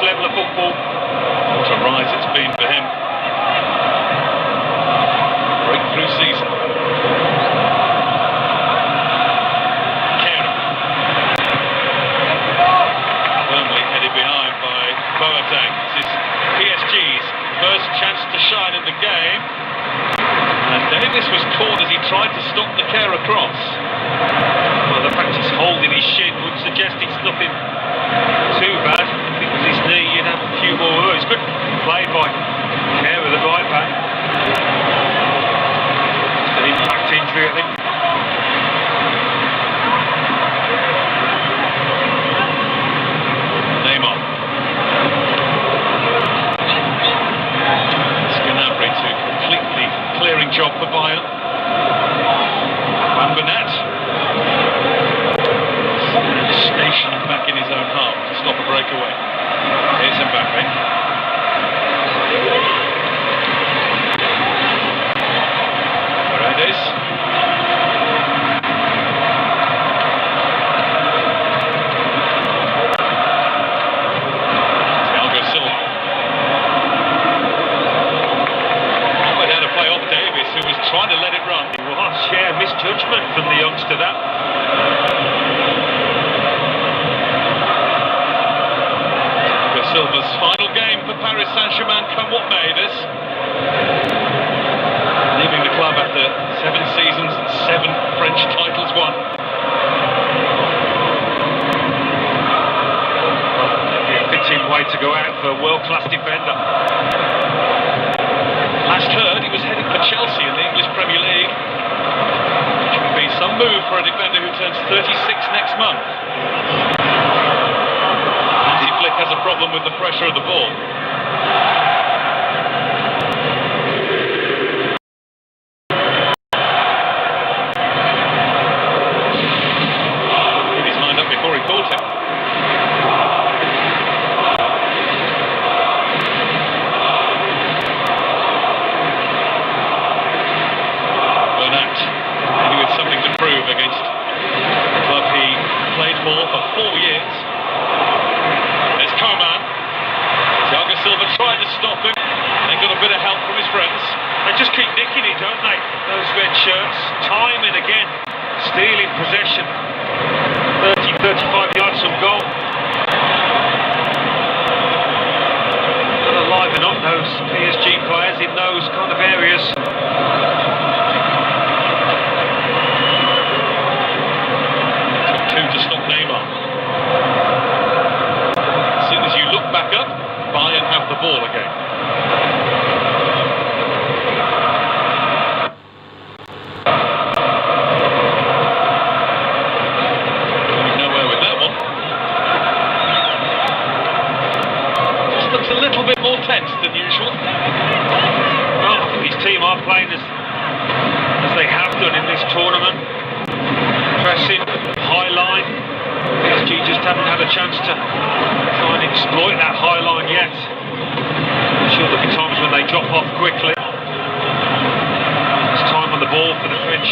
level of football. What a rise it's been for him. Breakthrough season. Kera. Firmly headed behind by Boateng. This is PSG's first chance to shine in the game. And Davis was caught as he tried to stop the Kera cross. Well, the fact he's holding his shin would suggest it's nothing too bad. If it was his knee, you'd have a few more words. Good played by Kera, the right back. Just an impact injury, I think. Neymar. Scanabri to complete the clearing job for Bayern. Van Bernat. Stationed back in his own half to stop a breakaway. Here's Mbappe. Paredes. Thiago Silva. Went out to play off Davis, who was trying to let it run. It was, yeah, misjudgment from the youngster that. Silva's final game for Paris Saint-Germain, come what may this. Leaving the club after 7 seasons and 7 French titles won. Well, a fitting way to go out for a world-class defender. Last heard he was heading for Chelsea in the English Premier League, which would be some move for a defender who turns 36 next month. Flick has a problem with the pressure of the ball. Put his mind up before he caught him. Bernat, maybe with something to prove against the club he played for 4 years. Thiago Silva tried to stop him. They got a bit of help from his friends. They just keep nicking it, don't they? Those red shirts, time and again, stealing possession. 30-35 yards from goal. Gotta liven up those PSG players in those kind of areas. Took 2 to stop Neymar. As soon as you look back up, Bayern have the ball again. Going nowhere with that one. Just looks a little bit more tense than usual. Well, I think his team are playing as they have done in this tournament. Pressing, high line. PSG just haven't had a chance to try and exploit that high line yet. I'm sure there'll be times when they drop off quickly. It's time on the ball for the French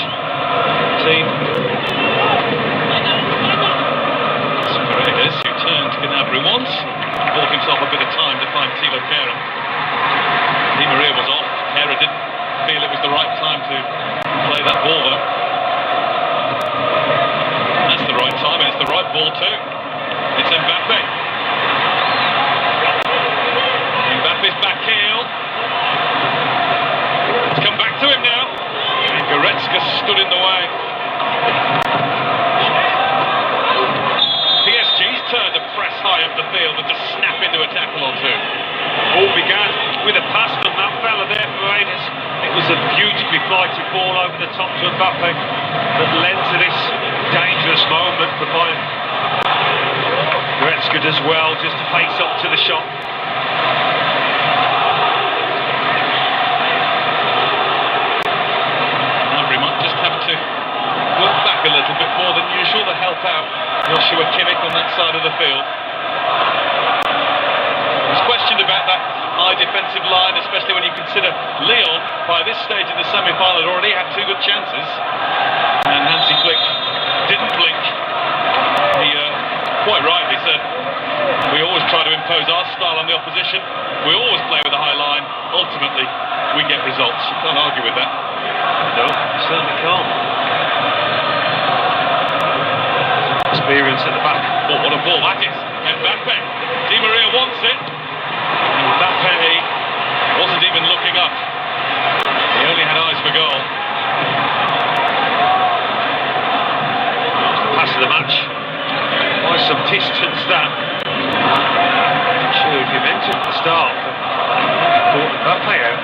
team. It's Paredes who turned Gnabry once, bought himself a bit of time to find Thilo Kera. Di Maria was off. Kera didn't feel it was the right time to play that ball though. That's the right time, and it's the right ball too. It's Mbappe. Mbappe's back heel. It's come back to him now. And Goretzka stood in the way. PSG's turn to press high up the field and to snap into a tackle or two. All began with a pass from that fella there for Paredes. It was a beautifully flighted ball over the top to Mbappe that led to this dangerous moment for Bayern. Goretzka does well just to face up to the shot. Gnabry might just have to work back a little bit more than usual to help out Joshua Kimmich on that side of the field. He was questioned about that high defensive line, especially when you consider Lyon, by this stage in the semi-final, had already had 2 good chances. And Hansi Flick didn't blink. He quite rightly said, we always try to impose our style on the opposition. We always play with a high line. Ultimately, we get results. You can't argue with that. No, you certainly can't. Experience at the back. Oh, what a ball that is. Mbappe. Di Maria wants it. And Mbappe wasn't even looking up. He only had eyes for goal. Pass of the match. By some distance that. Not sure if he meant it at the start, but caught Mbappe out.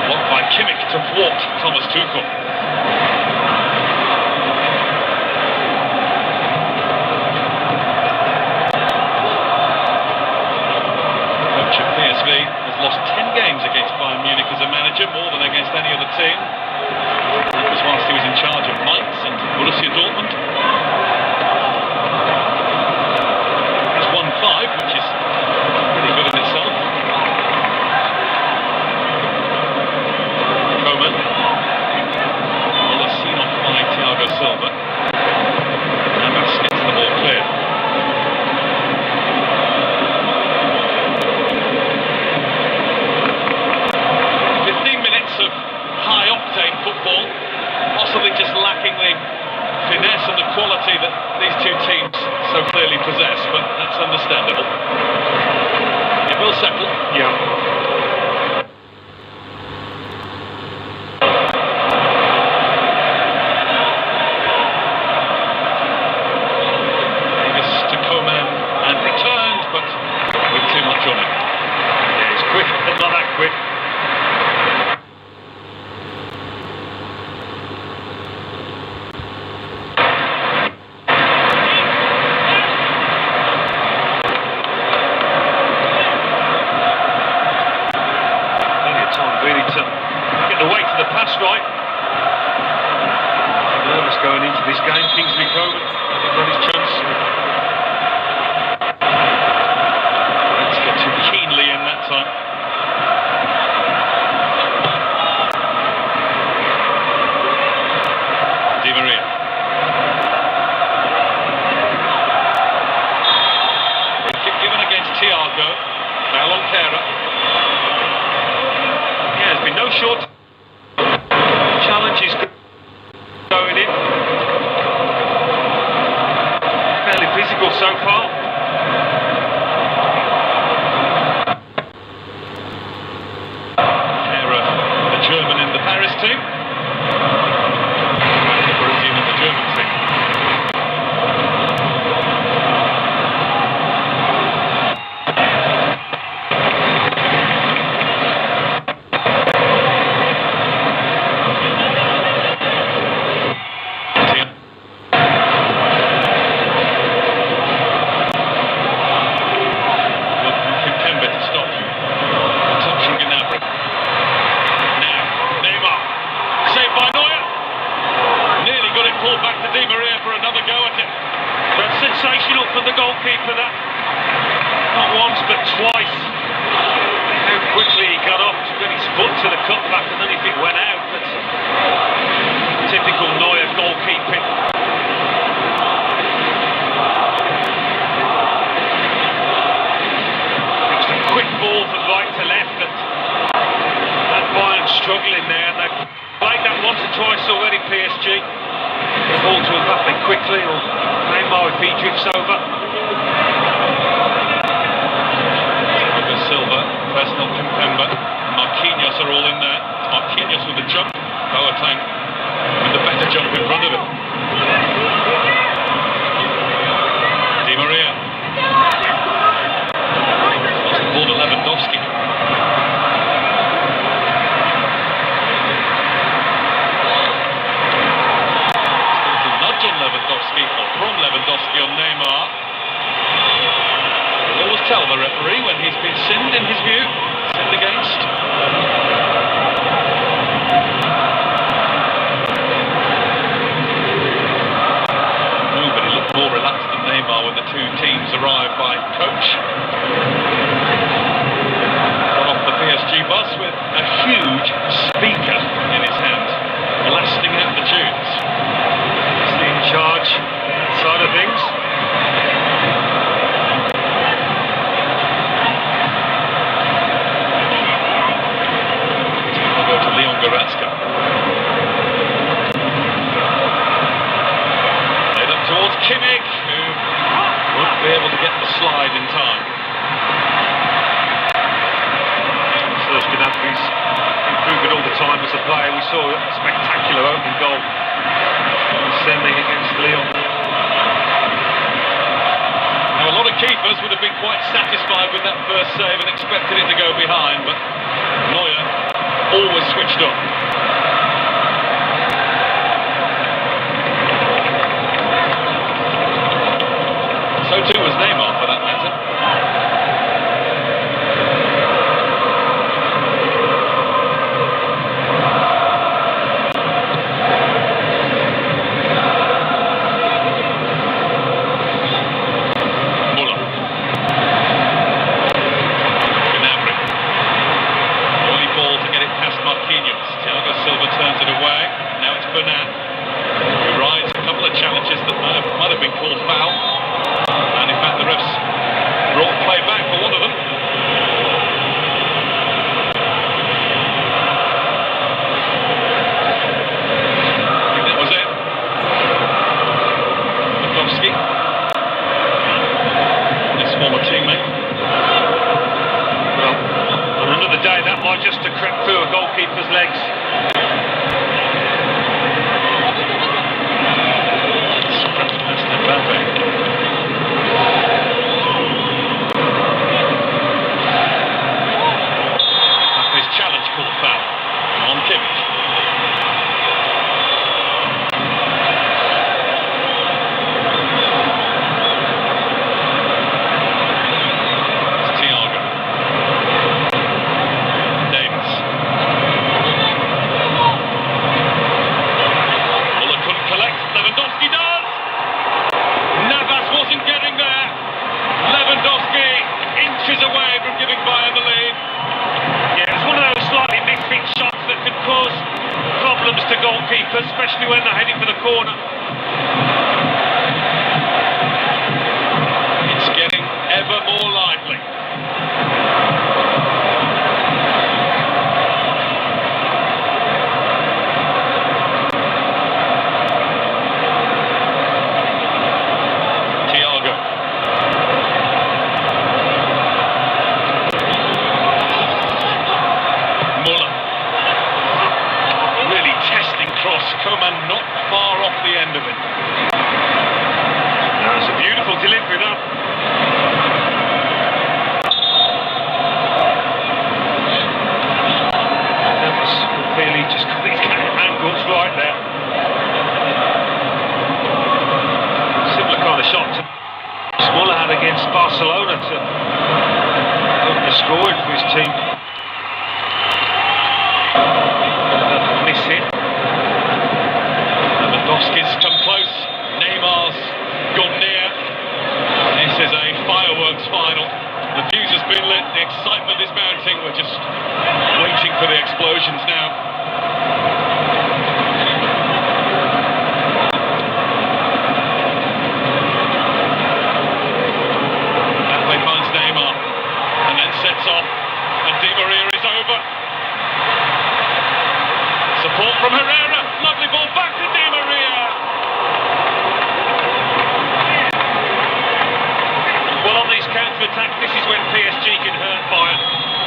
Blocked by Kimmich to thwart Thomas Tuchel. Coach of PSV has lost 10 games against Bayern Munich as a manager, more than against any other team. That was whilst he was in charge of Mainz and Borussia Dortmund. He's won 5, which is pretty good in itself. Coman. Well, that's seen off by Thiago Silva. Navas gets the ball clear. 15 minutes of high-octane football, possibly just lacking the finesse and the quality that these two teams so clearly possess, but that's understandable. It will settle. Yeah. Davis to Coman and returned, but with too much on it. Yeah, he's quick, but not that quick. Pass right. Nervous going into this game. Kingsley Coman got his chance. Let's get too keenly in that time. Di Maria. Kick given against Thiago. Foul on Kera. Yeah, there's been no short. Challenge is going in. Fairly physical so far. Kera, the German in the Paris team. And the Parisian in the German team. Sensational for the goalkeeper, that. Not once, but twice. How quickly he got up to get his foot to the cutback, and then if it went out, that's typical Neuer goalkeeping. It's a quick ball from right to left, and Bayern struggling there. They've played that once or twice already, PSG. The ball to Mbappe quickly, or Neymar if he drifts over. Thiago Silva, personal Kimpembe, Marquinhos are all in there. Marquinhos with the jump, Boateng with the better jump in front of him. Di Maria. Lost the ball to Lewandowski. Lewandowski, or from Lewandowski on Neymar. He'll always tell the referee when he's been sinned, in his view, sinned against. Nobody looked more relaxed than Neymar when the two teams arrived by coach. Got off the PSG bus with a huge speaker in his hand, blasting out the tunes. In charge side of things. slide in time. Serge Gnabry's improving all the time as a player. We saw a spectacular opening goal in the semi against Lyon. Now, a lot of keepers would have been quite satisfied with that first save and expected it to go behind, but Neuer always switched on. So too was Neymar, for that matter. Just to creep through a goalkeeper's legs. That's Mbappe. Mbappe's challenge called foul on Kimmich. Away from giving Bayern the lead. Yeah, it's one of those slightly misfit shots that can cause problems to goalkeepers, especially when they're heading for the corner. It's getting ever more lively. Coman not far off the end of it. That was a beautiful delivery, that. That was really just got his angles right there. Similar kind of shot to Smaller had against Barcelona to open the scoring for his team. Miss hit. Lewandowski's come close, Neymar's gone near. This is a fireworks final. The fuse has been lit, the excitement is mounting. We're just waiting for the explosions now. Mbappe finds Neymar and then sets off, and Di Maria is over. Support from Herrera, lovely ball back to Di Maria. Well, on these counter-attacks, this is when PSG can hurt Bayern,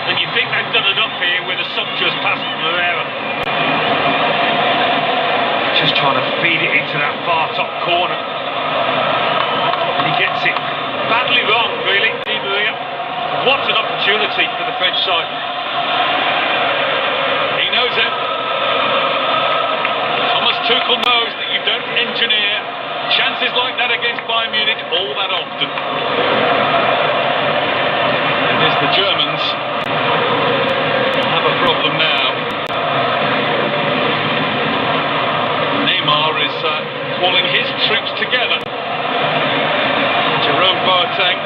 and you think they've done enough here with a sumptuous pass from Herrera. Just trying to feed it into that far top corner. And he gets it badly wrong, really, Di Maria. What an opportunity for the French side. He knows it. Tuchel knows that you don't engineer chances like that against Bayern Munich all that often. And there's the Germans have a problem now. Neymar is calling his troops together. Jerome Boateng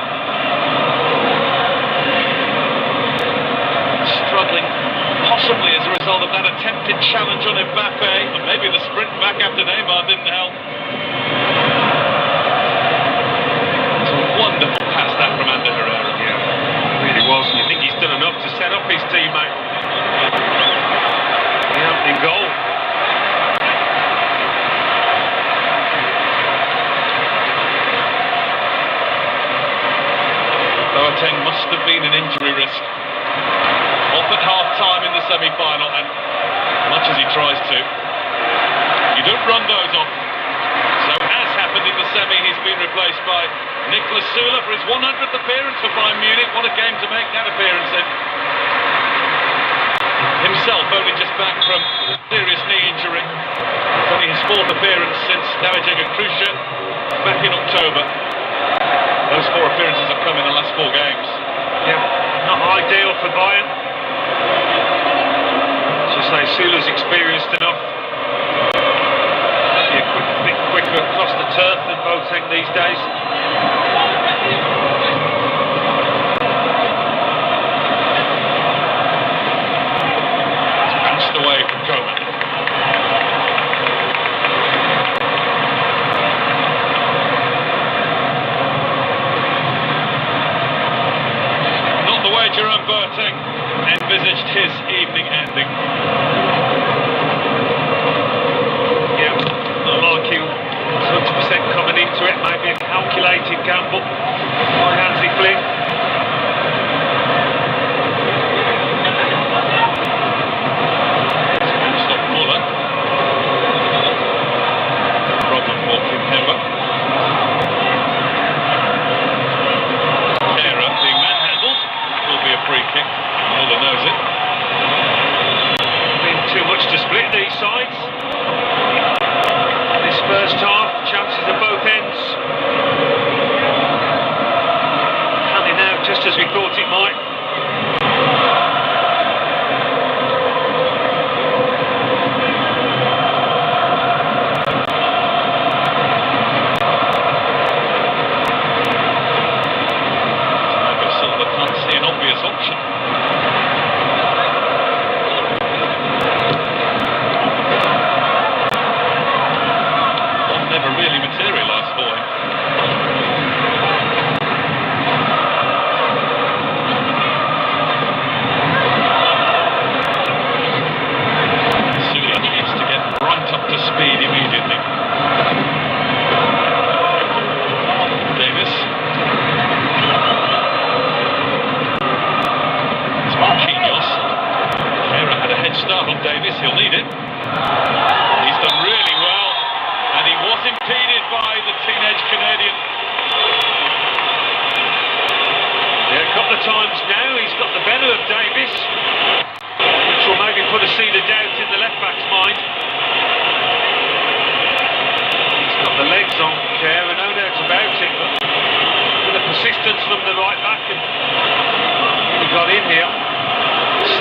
struggling, possibly as a result of that attempted challenge on Mbappe, and maybe the sprint back after Neymar didn't help. It's a wonderful pass that from Ander Herrera. Yeah, it really was, and you think he's done enough to set up his teammate. The opening goal. Boateng must have been an injury risk. Off at half-time in the semi-final, and much as he tries to, you don't run those off. So as happened in the semi, he's been replaced by Niklas Süle for his 100th appearance for Bayern Munich. What a game to make that appearance in. Himself only just back from a serious knee injury. It's only his 4th appearance since damaging a cruciate back in October. Those 4 appearances have come in the last 4 games. Yeah, not ideal for Bayern. Just say Süle's experienced enough. Maybe a bit quicker across the turf than Boateng these days. Away from Coman. Not the way Jerome Boateng envisaged his evening ending. Yeah, not like you 100% coming into it, maybe a calculated gamble by Hansi Flick. Too much to split these sides. This first half, chances at both ends. Panning out just as we thought it might. Silva can't see an obvious option. He'll need it. He's done really well, and he was impeded by the teenage Canadian. Yeah, a couple of times now he's got the better of Davis, which will maybe put a seed of doubt in the left-back's mind. He's got the legs on Kerr, and no doubt about it, but with the persistence from the right-back, and he got in here,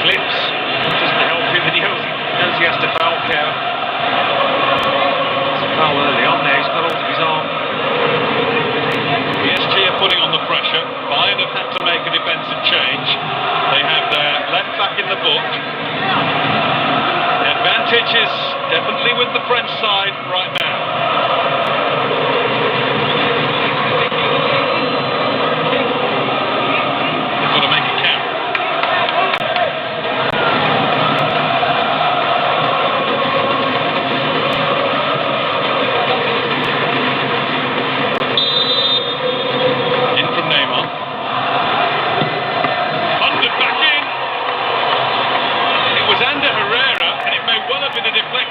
slips, doesn't help him, and he knows he has to foul Kerr. It's a foul early on there, he's got hold of his arm. PSG are putting on the pressure. Bayern have had to make a defensive change. They have their left back in the book. The advantage is definitely with the French side right now. They've got to make it count.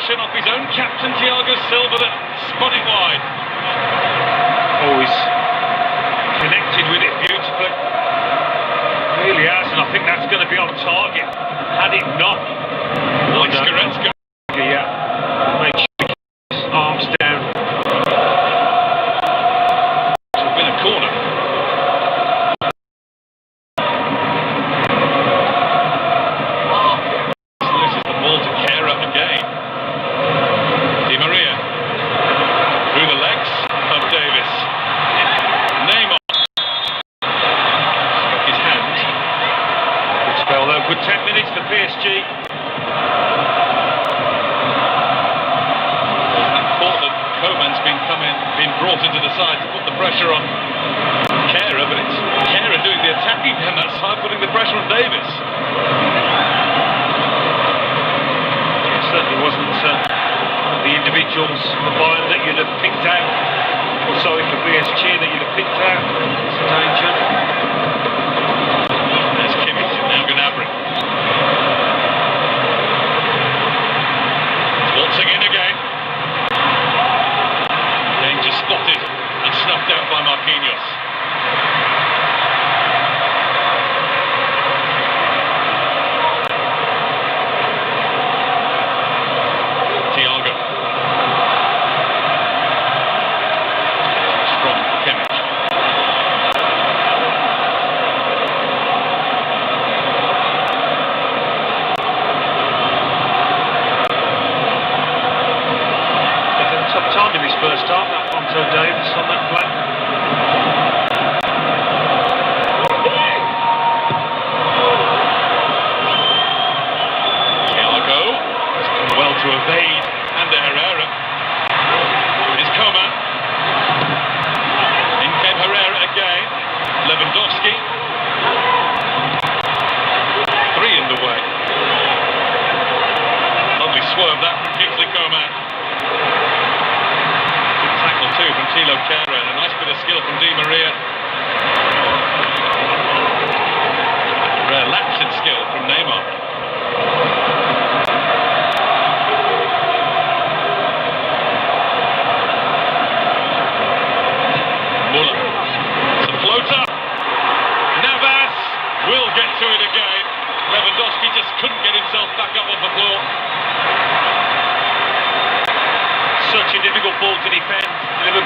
Off his own captain Thiago Silva that spun it wide. Always connected with it beautifully. Really has, and I think that's going to be on target. Had it not, like Goretzka. Yeah, make sure he keeps his arms down. It would have been a corner. Loses the ball to Kerr again. Through the legs of Davis. Neymar. Struck his hand. Good spell though, good 10 minutes for PSG.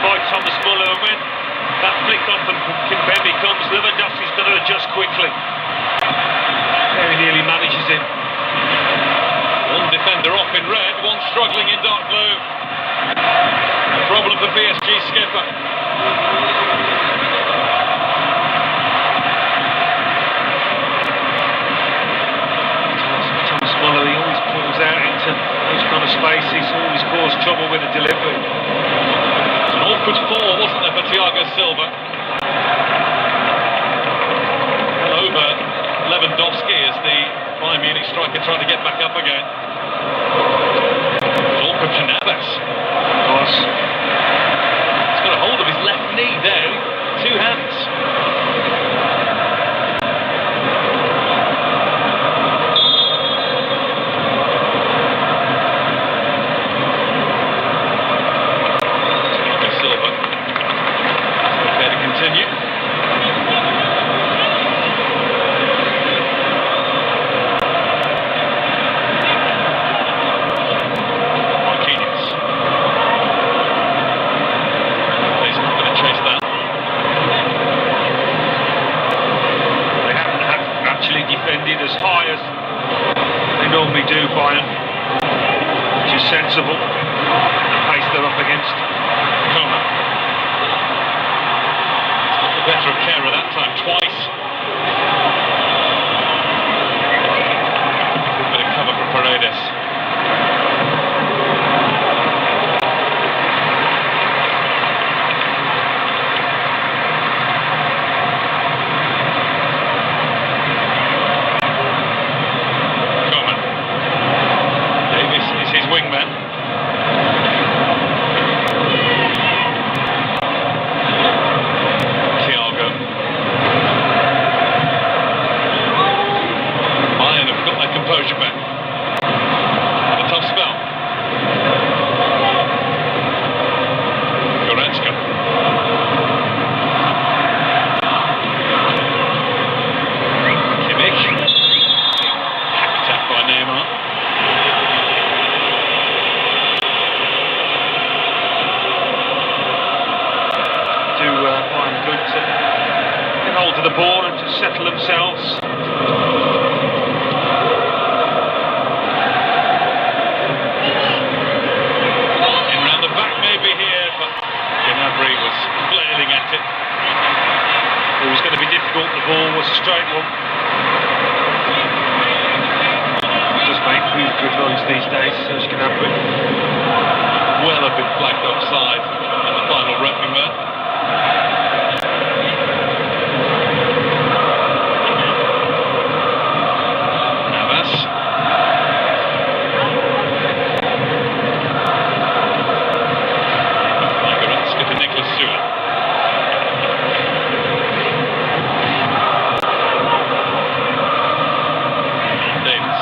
by Thomas Muller, and when that flick off and Kimpembe comes, Lewandowski's got to adjust quickly. Very nearly manages him. One defender off in red, one struggling in dark blue. A problem for PSG skipper. Thomas Muller, he always pulls out into those kind of spaces, always caused trouble with the delivery. It's an awkward fall, wasn't there, for Thiago Silva? Fell over Lewandowski as the Bayern Munich striker tried to get back up again. It's awkward for Navas. He's got a hold of his left knee there, two hands. Thiago Silva. Okay to continue. Defended as high as they normally do, Bayern, which is sensible. The pace they're up against. Coman. The better of Kehrer that time, twice. Good bit of cover for Paredes. Wingman. Thiago. Bayern have got their composure back. Had a tough spell. Goretzka. Kimmich. Hacked at by Neymar. Bayern good to get hold of the ball and to settle themselves. In round the back maybe here, but Gnabry was flailing at it. It was going to be difficult, the ball was a straight one. Just make good runs these days, Serge Gnabry. Well have been flagged offside at the final reckoning there. Navas. Goretzka to Nicholas Sewell. Davis.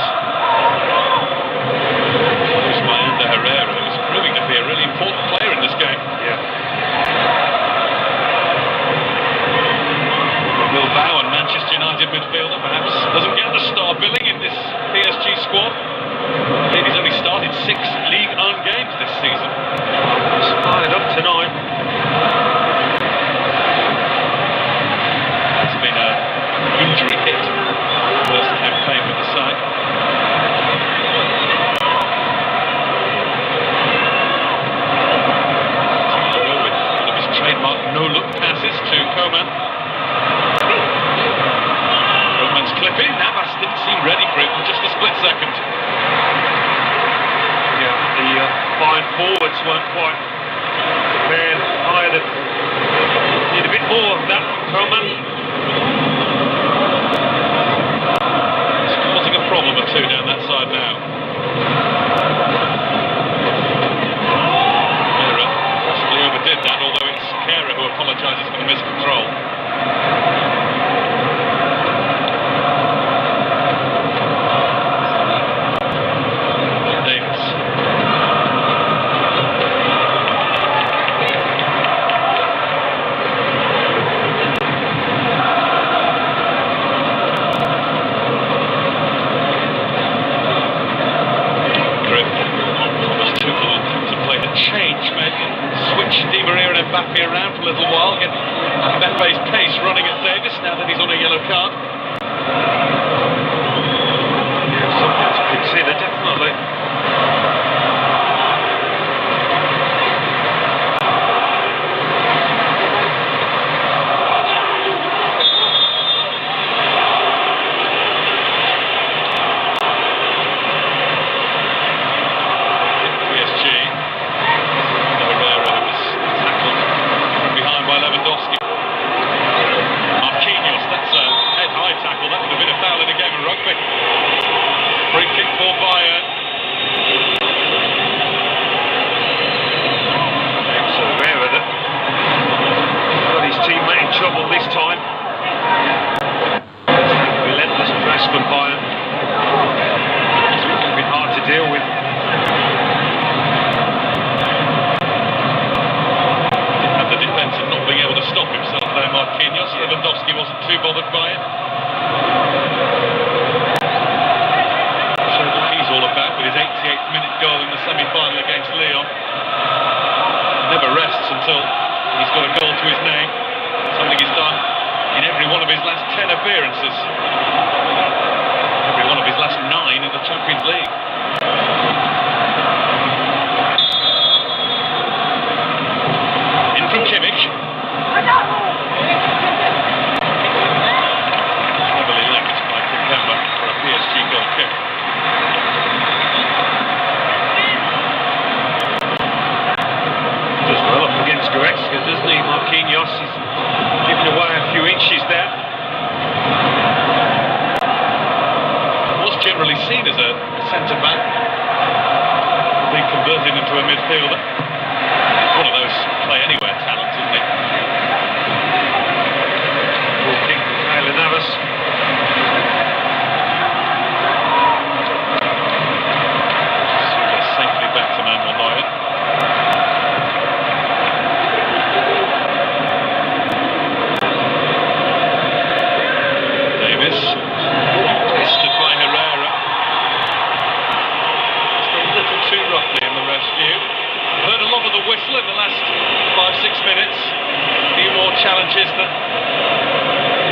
Used by Ander Herrera, who's proving to be a really important player in this game. Yeah. Bilbao and Manchester United midfielder perhaps doesn't get the star billing in this PSG squad. Indeed, he's only started 6 league-owned games this season. It's fired up tonight. It's been an injury hit first campaign with the side. Thiago with one of his trademark no-look passes to Coman. Coman's clipping. Navas didn't seem ready for it for just a split second. Yeah, the Bayern forwards weren't quite prepared either. Need a bit more of that from Coman. It's causing a problem or two down that side now. Kehrer possibly overdid that, although it's Kehrer who apologises for the miscontrol. Davis. card. Yeah, something to consider, definitely. PSG. Herrera, who was tackled from behind by Lewandowski. Marquinhos, that's a head-high tackle. That would have been a foul in a game of rugby. Free kick for Bayern. It's Herrera that got his teammate in trouble this time. Relentless press from Bayern. It's going to be hard to deal with. Didn't have the defence of not being able to stop himself there, Marquinhos. Lewandowski wasn't too bothered by it. Showed what he's all about with his 88th minute goal in the semi-final against Lyon. Never rests until he's got a goal to his name. Something he's done in every one of his last 10 appearances. Every one of his last 9 in the Champions League. In from Kimmich. Heavily left by Kimpembe for a PSG goal kick. Does well up against Goretzka, doesn't he? Marquinhos is giving away a few inches there. Was generally seen as a centre-back, being converted into a midfielder. One of those play-anywhere talents, isn't he? Ball kick from Taylor Navas. Safely back to Manuel Neuer. Davis, twisted by Herrera. Just a little too roughly in the ref's view. Heard a lot of the whistle in the last 5-6 minutes. A few more challenges that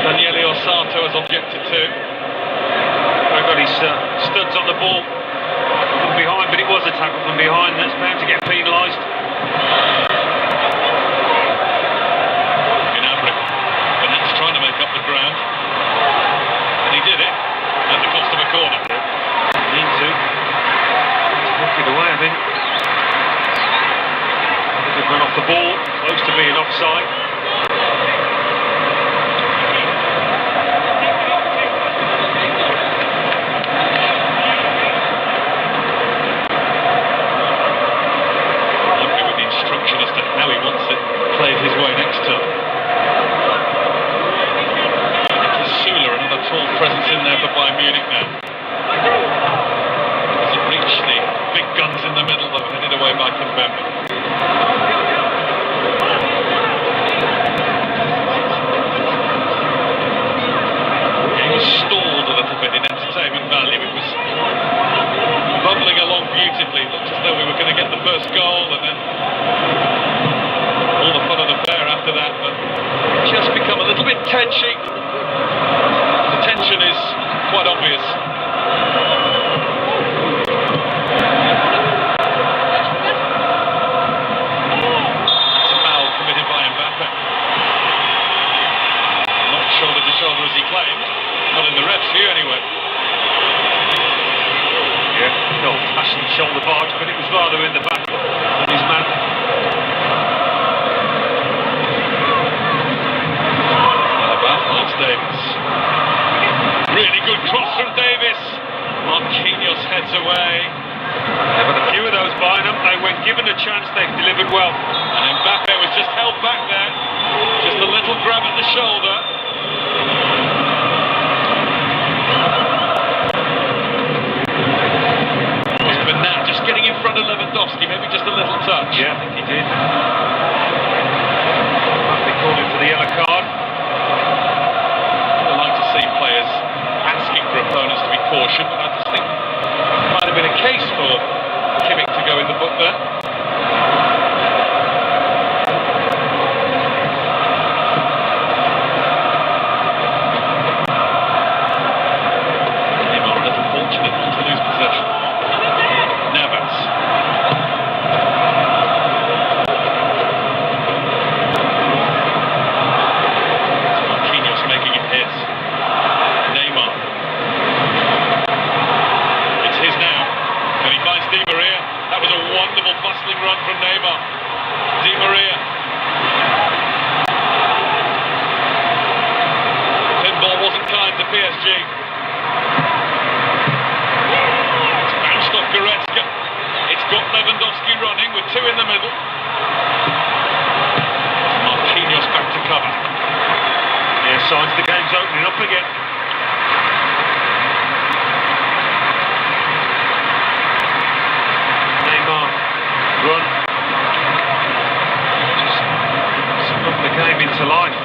Daniele Ossato has objected to. I got his studs on the ball from behind, but it was a tackle from behind that's bound to get penalised. In Abri, Bennett's trying to make up the ground, and he did it at the cost of a corner. Need to. Let's hook it away, I think. A good run off the ball, close to being offside. Lucky with the instruction as to how he wants it played his way next time. Sula, another tall presence in there for Bayern Munich now. Doesn't reach the big guns in the middle though, headed away by Kimpembe. Game was stalled a little bit in entertainment value. It was bubbling along beautifully. It looked as though we were going to get the first goal and then all the fun of the fair after that, but just become a little bit tetchy. The tension is quite obvious. That's a foul committed by Mbappe. Not shoulder to shoulder as he claimed. Not in the ref's view anyway. Yeah, old-fashioned shoulder barge, but it was rather in the back of his man. Davis. Really good cross from Davis. Marquinhos heads away. They've got a few of those by them. They, when given a chance, they've delivered well. And Mbappe was just held back there. Just a little grab at the shoulder. Was Bernat just getting in front of Lewandowski? Maybe just a little touch. Yeah, I think he did. Might be calling for the yellow card. See players asking for opponents to be caution, but I just think it might have been a case for Kimmich to go in the book there. the game's opening up again. Neymar, run. Just brought the game into life.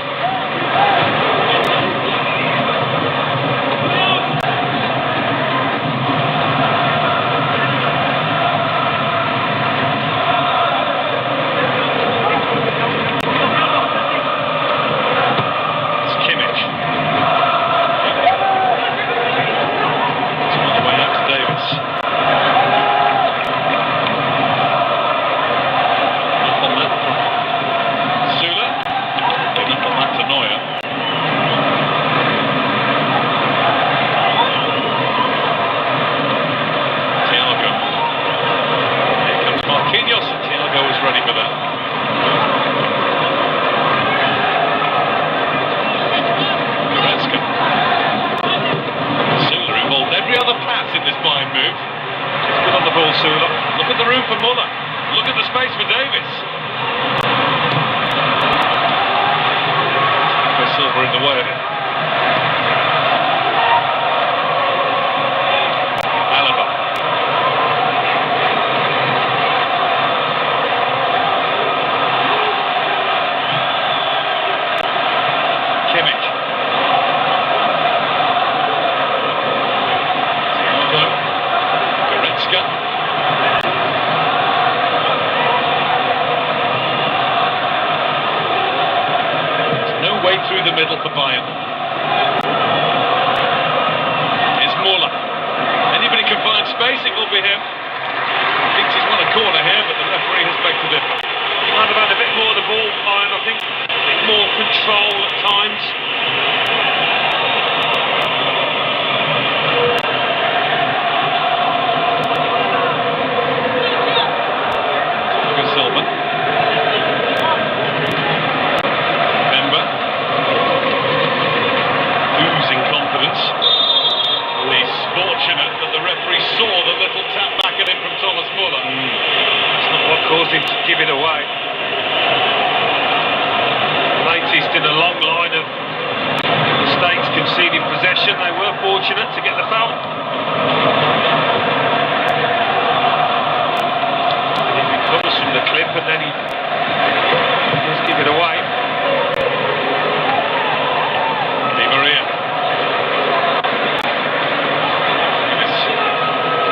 Look at the room for Muller. Look at the space for Davis. Silva in the way of it. Alaba. Kimmich. Goretzka. Way through the middle for Bayern. Here's Muller. Anybody can find space, it will be him. Thinks he's won a corner here, but the referee has begged to differ. Might have had a bit more of the ball, Bayern, I think. A bit more control at times. Caused him to give it away. Latest in a long line of mistakes conceding possession. They were fortunate to get the foul. He recovers from the clip and then he does give it away. Di Maria.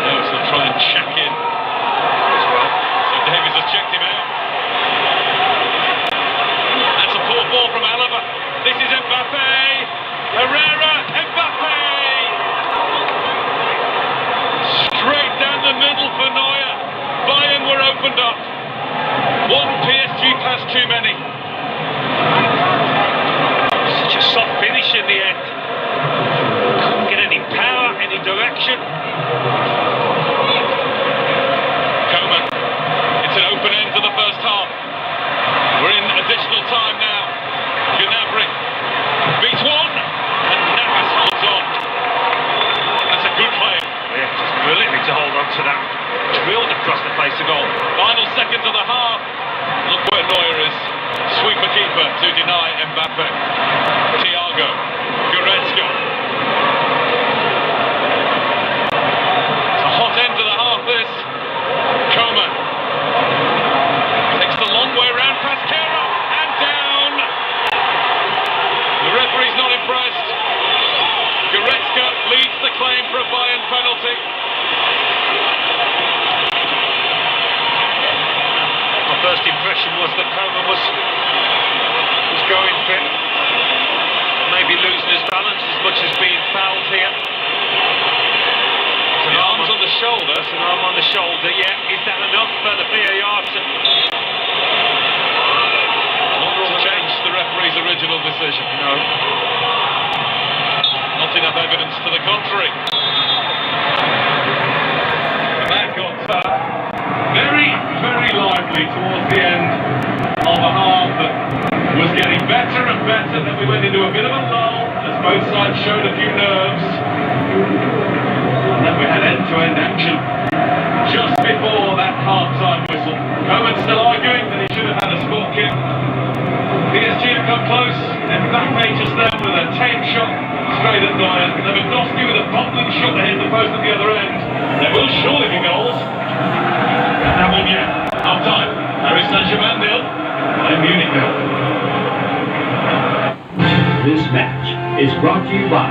Davis will try and check in as well. Davis has checked him out. That's a poor ball from Alaba. This is Mbappe. Herrera, Mbappe. Straight down the middle for Neuer. Bayern were opened up. One PSG pass too many. Such a soft finish in the end. Couldn't get any power, any direction. It's an open end to the first half. We're in additional time now. Gnabry beats one, and Navas holds on. That's a good play. Yeah, just brilliantly to hold on to that. Drilled across the face of goal. Final seconds of the half. Look where Neuer is. Sweeper keeper to deny Mbappe. Thiago. Goretzka. It's a hot end to the half, this. Coman. Takes the long way round past Kera and down. The referee's not impressed. Goretzka leads the claim for a Bayern penalty. My first impression was that Coman was going fit. Maybe losing his balance as much as being fouled here. The arms on the shoulder. That's an arm on the shoulder, yeah. Is that enough for the VAR to change the referee's original decision? No. Not enough evidence to the contrary. And that got very, very lively towards the end of a half that was getting better and better. Then we went into a bit of a lull as both sides showed a few nerves. And then we had end-to-end action just before that half-time whistle. Coman still arguing that he should have had a sport kick. PSG have come close, and Mbappe just there with a 10 post at the other end. There will surely be goals. That one yet. Half time. Paris Saint-Germain 0. Bayern Munich 0. This match is brought to you by.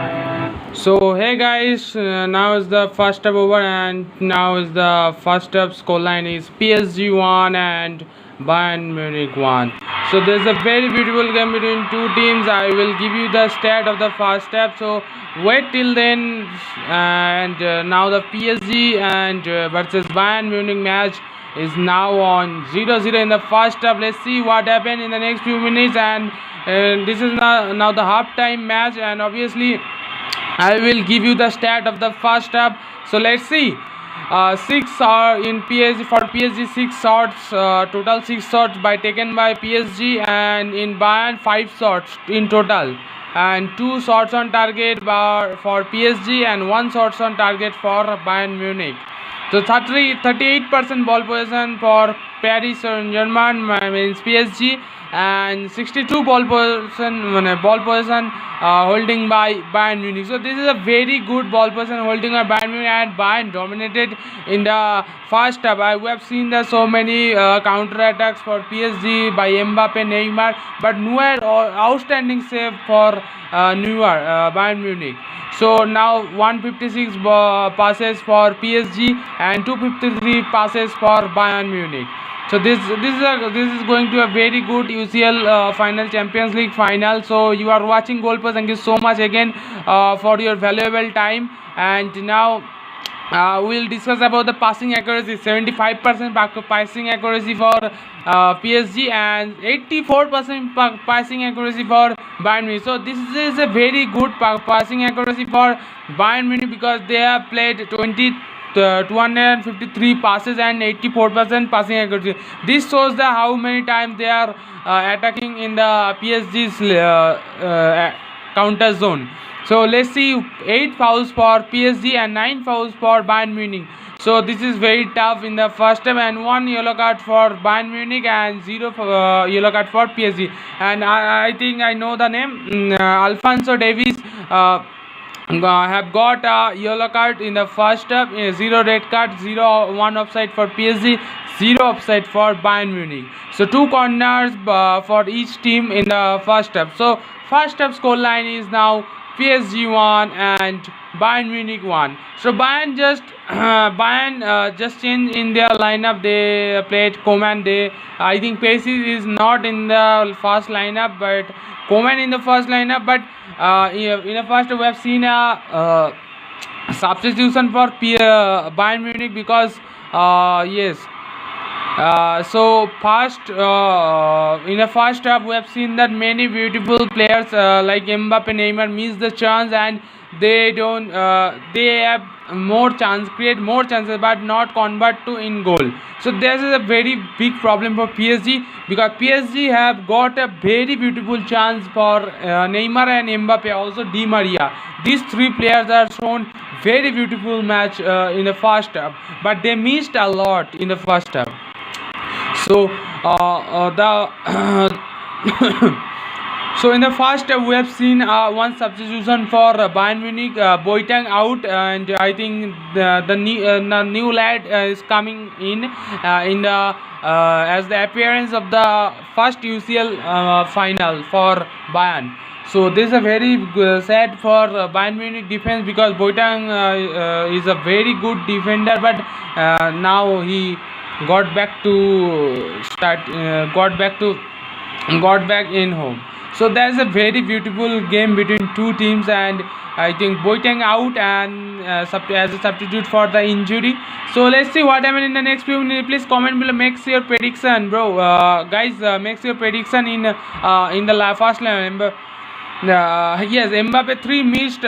So hey guys, now is the first half over, and now is the first half scoreline is PSG 1 and Bayern Munich 1. So there's a very beautiful game between two teams. I will give you the stat of the first half, so wait till then. And now the PSG and versus Bayern Munich match is now on 0-0 in the first half. Let's see what happened in the next few minutes. And this is now the half-time match, and obviously I will give you the stat of the first half. So let's see. 6 are in PSG. For PSG, 6 shots, total 6 shots taken by PSG, and in Bayern 5 shots in total, and 2 shots on target for PSG and 1 shots on target for Bayern Munich. So 38% ball possession for Paris Saint-Germain, means PSG, and 62 ball possession holding by Bayern Munich. So this is a very good ball possession holding by Bayern Munich, and Bayern dominated in the first half. We have seen so many counter attacks for PSG by Mbappe, Neymar, but Neuer outstanding save for Bayern Munich. So now 156 passes for PSG and 253 passes for Bayern Munich. So this is going to a very good UCL final, Champions League final. So you are watching Goal Pass. Thank you so much again for your valuable time. And now we'll discuss about the passing accuracy. 75% passing accuracy for PSG and 84% passing accuracy for Bayern Munich. So this is a very good passing accuracy for Bayern Munich, because they have played 253 passes and 84% passing accuracy. This shows how many times they are attacking in the PSG's counter zone. So let's see, 8 fouls for PSG and 9 fouls for Bayern Munich. So this is very tough in the first half, and 1 yellow card for Bayern Munich and 0 yellow card for PSG. And I think I know the name, Alphonso Davies have got a yellow card in the first half, 0 red card, 1 offside for PSG, 0 offside for Bayern Munich. So 2 corners for each team in the first half. So first half scoreline is now PSG 1 and Bayern Munich 1. So Bayern just changed in their lineup. They played Coman. I think Perisic is not in the first lineup, but Coman in the first lineup. But in the first we have seen a substitution for Bayern Munich, because so first in the first half we have seen that many beautiful players like Mbappe, Neymar miss the chance, and they have create more chances but not convert to in goal. So this is a very big problem for PSG, because PSG have got a very beautiful chance for Neymar and Mbappe, also Di Maria. These 3 players are shown very beautiful match in the first half, but they missed a lot in the first half. So so in the first we have seen 1 substitution for Bayern Munich, Boateng out, and I think the new lad is coming in the as the appearance of the first UCL final for Bayern. So this is a very sad for Bayern Munich defense, because Boateng is a very good defender, but now he got back in home. So there's a very beautiful game between two teams, and I think Boateng out and as a substitute for the injury. So let's see what happened in the next few minutes. Please comment below, make your prediction, bro. Guys, make your prediction in the first line. Yes, Mbappe 3 missed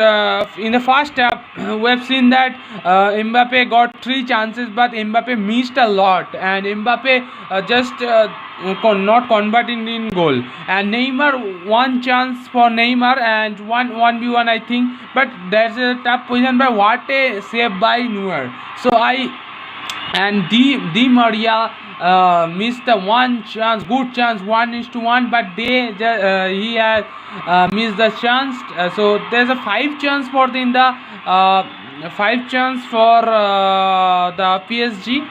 in the first half. We have seen that Mbappe got 3 chances, but Mbappe missed a lot, and Mbappe just not converting in goal. And Neymar, 1 chance for Neymar and 1v1 I think, but that's a tough position. But what a save by Neuer. So and Di Maria missed the 1 chance, good chance, 1:1, but he has missed the chance. So there's a 5 chance for in the 5 chance for the PSG.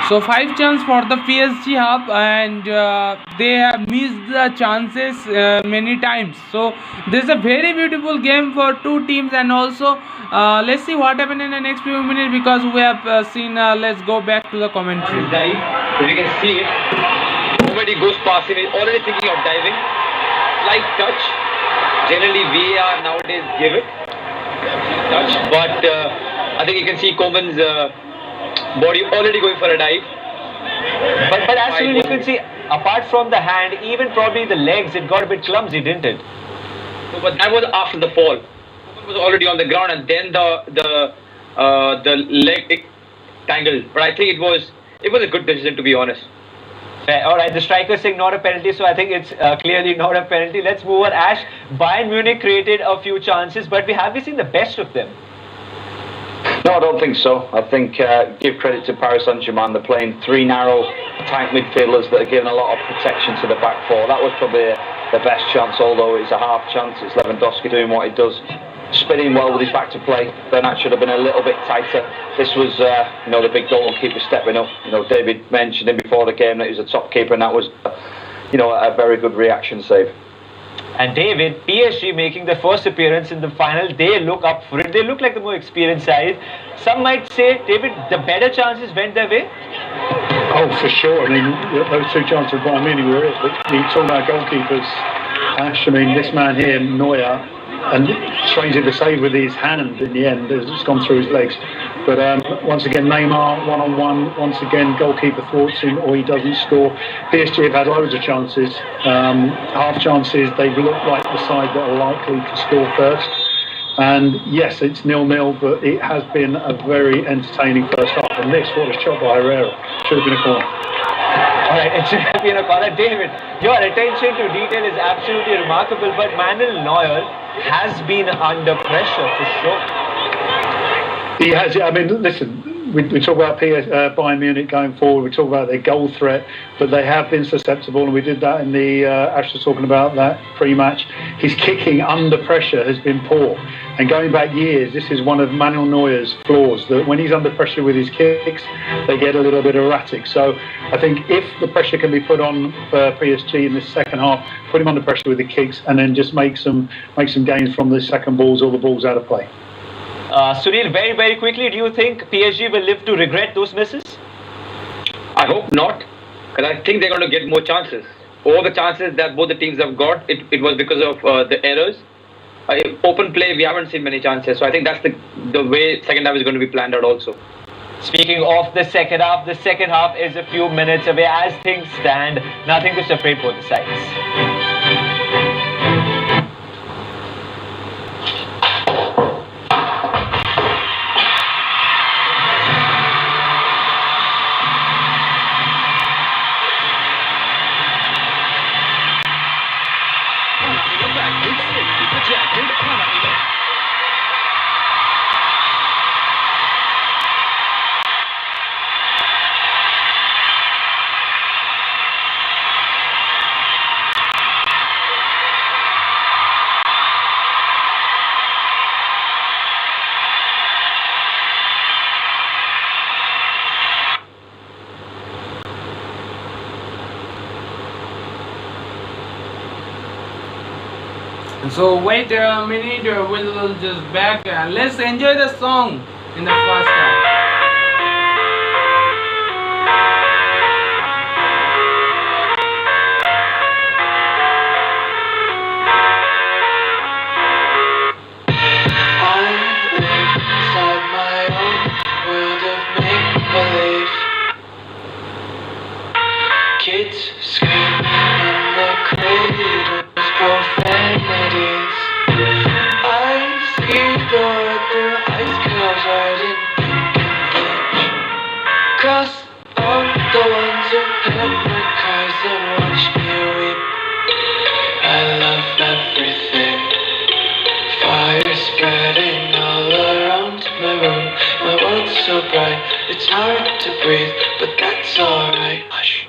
So 5 chance for the PSG hub, and they have missed the chances many times. So this is a very beautiful game for two teams, and also let's see what happened in the next few minutes, because we have seen. Let's go back to the commentary. Dive, if you can see it, nobody goes past him. He's already thinking of diving. Slight touch. Generally, VAR nowadays give it touch, but I think you can see Coman's body already going for a dive. But as you can see, apart from the hand, even probably the legs, it got a bit clumsy, didn't it? So, but that was after the fall. Coman was already on the ground, and then the leg tangled. But I think it was a good decision, to be honest. Fair. All right, the striker saying not a penalty, so I think it's clearly not a penalty. Let's move on. Ash, Bayern Munich created a few chances, but we haven't seen the best of them. No, I don't think so. I think give credit to Paris Saint-Germain. They're playing three narrow, tight midfielders that are giving a lot of protection to the back four. That was probably the best chance, although it's a half chance. It's Lewandowski doing what he does, spinning well with his back to play. Bernat should have been a little bit tighter. This was, the big goalkeeper stepping up. David mentioned him before the game that he was a top keeper, and that was, a very good reaction save. And David, PSG making their first appearance in the final, they look up for it. They look like the more experienced side. Some might say, David, the better chances went their way. Oh, for sure. I mean, those two chances by Munich were it. But you talk about goalkeepers, Ash. I mean, this man here, Neuer, and strangely the save with his hand in the end, it's gone through his legs. But once again, Neymar one-on-one. Once again, goalkeeper thwarts him, or he doesn't score. PSG have had loads of chances, half chances. They've looked like the side that are likely to score first. And yes, it's 0-0, but it has been a very entertaining first half. And this, what a shot by Herrera. Should have been a corner. All right, it should have been a corner. David, your attention to detail is absolutely remarkable, but Manuel Neuer has been under pressure for sure. He has. I mean, listen, we talk about Bayern Munich going forward, we talk about their goal threat, but they have been susceptible, and we did that in the, Ash was talking about that pre-match. His kicking under pressure has been poor, and going back years, this is one of Manuel Neuer's flaws, that when he's under pressure with his kicks, they get a little bit erratic. So I think if the pressure can be put on for PSG in the second half, put him under pressure with the kicks, and then just make some gains from the second balls or the balls out of play. Sunil, very, very quickly, do you think PSG will live to regret those misses? I hope not, because I think they're going to get more chances. All the chances that both the teams have got, it was because of the errors. Open play, we haven't seen many chances. So I think that's the way second half is going to be planned out also. Speaking of the second half is a few minutes away. As things stand, nothing to separate both the sides. So wait a minute, we'll just back. Let's enjoy the song in the first half. Kids screaming in the cradles, profanities. I see the ice curls riding in cross all the ones who heard my cries and watched me weep. I love everything. Fire spreading all around my room. My world's so bright, it's hard to breathe, but that's alright. Hush.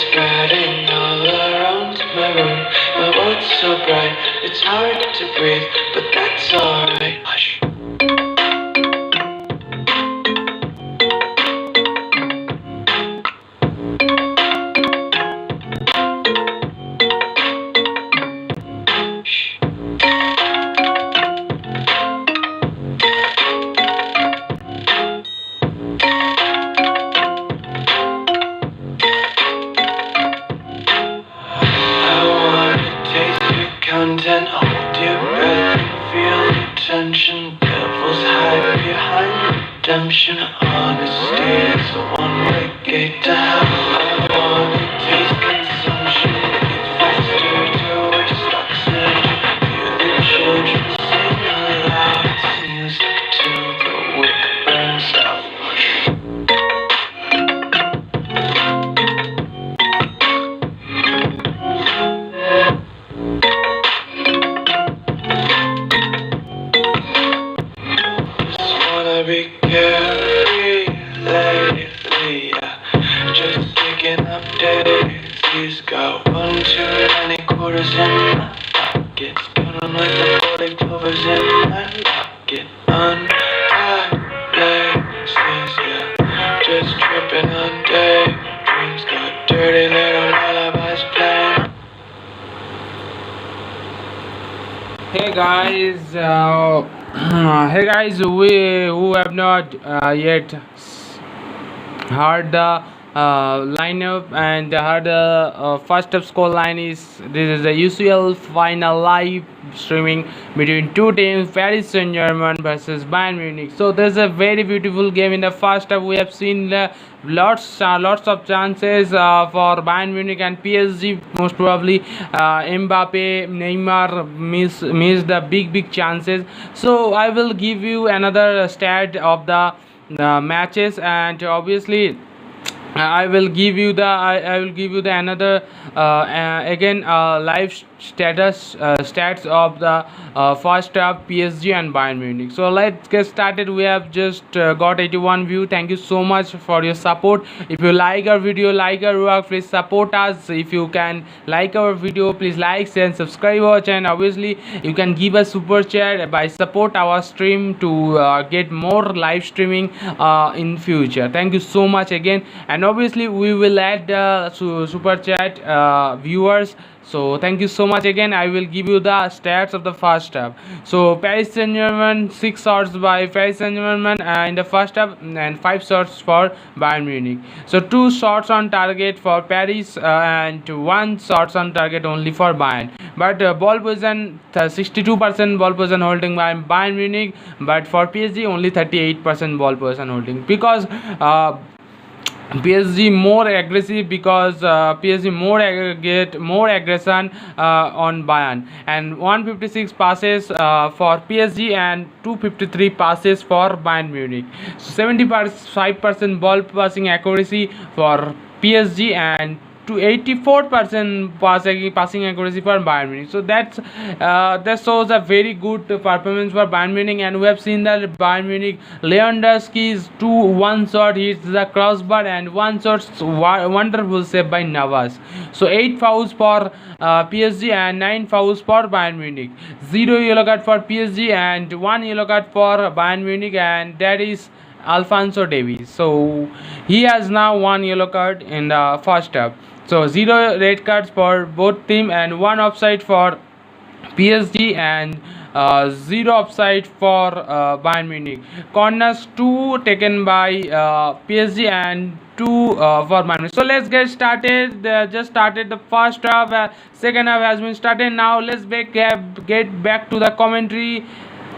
spreading all around my room. My world's so bright, it's hard to breathe, but that's alright. Hush. Content, hold your breath and feel the tension. Devils hide behind redemption. Honesty is a one-way gate to hell. I wanna taste consumption. Get faster to waste oxygen. Hear the children sing aloud. It's music till the wick burns out. Be carefree lately, yeah. Just picking up daisies. Got one too many quarters in my pockets. Counting like the 40 clovers in my pocket. Untied laces, yeah. Just tripping on daydreams. Got dirty little lullabies playing. Hey guys, hey guys, we who have not yet heard the lineup and heard the first up score line is this is the usual final live streaming between two teams, Paris Saint-Germain versus Bayern Munich. So there's a very beautiful game in the first half. We have seen lots of chances for Bayern Munich and PSG. Most probably Mbappe, Neymar miss the big chances. So I will give you another stat of the matches, and obviously I will give you the another again live stats of the first half PSG and Bayern Munich. So let's get started. We have just got 81 view. Thank you so much for your support. If you like our video, like our work, please support us. If you can like our video, please like, share and subscribe our channel. Obviously you can give us super chat by support our stream to get more live streaming in future. Thank you so much again, and obviously we will add super chat viewers. So thank you so much again. I will give you the stats of the first half. So Paris Saint-Germain 6 shots by Paris Saint-Germain in the first half and 5 shots for Bayern Munich. So 2 shots on target for Paris and 1 shots on target only for Bayern. But ball possession 62% ball possession holding by Bayern Munich, but for PSG only 38% ball possession holding, because PSG more aggressive, because PSG get more aggression on Bayern, and 156 passes for PSG and 253 passes for Bayern Munich. 75% ball passing accuracy for PSG and to 84% passing accuracy for Bayern Munich. So that shows a very good performance for Bayern Munich, and we have seen that Bayern Munich Lewandowski's 1 shot hits the crossbar and 1 shot wonderful save by Navas. So 8 fouls for PSG and 9 fouls for Bayern Munich. 0 yellow card for PSG and 1 yellow card for Bayern Munich, and that is Alphonso Davies. So he has now 1 yellow card in the first half. So 0 red cards for both team and 1 offside for PSG and 0 offside for Bayern Munich. Corners 2 taken by PSG and 2 for Bayern Munich. So let's get started. Just started the first half. Second half has been started. Now let's get back to the commentary.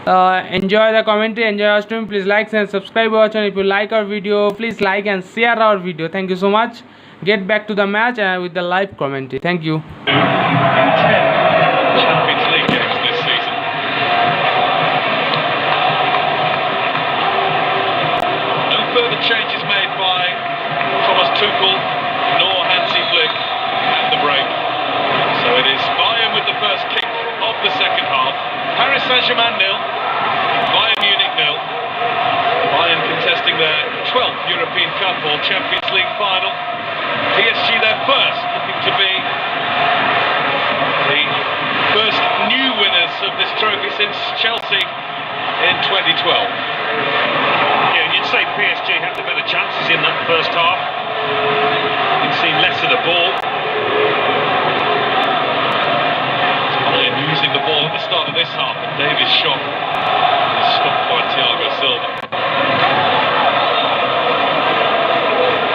Enjoy the commentary, enjoy our stream. Please like and subscribe our channel. If you like our video, please like and share our video. Thank you so much. Get back to the match with the live commentary. Thank you. 10 Champions League games this season. No further changes made by Thomas Tuchel nor Hansi Flick at the break. So it is Bayern with the first kick of the second half. Paris Saint-Germain 0, Bayern Munich 0. Bayern contesting their 12th European Cup or Champions League final. PSG their first 2012. Yeah, you'd say PSG had the better chances in that first half. You'd seen less of the ball. Bayern using the ball at the start of this half, and Davies' shot is stopped by Thiago Silva.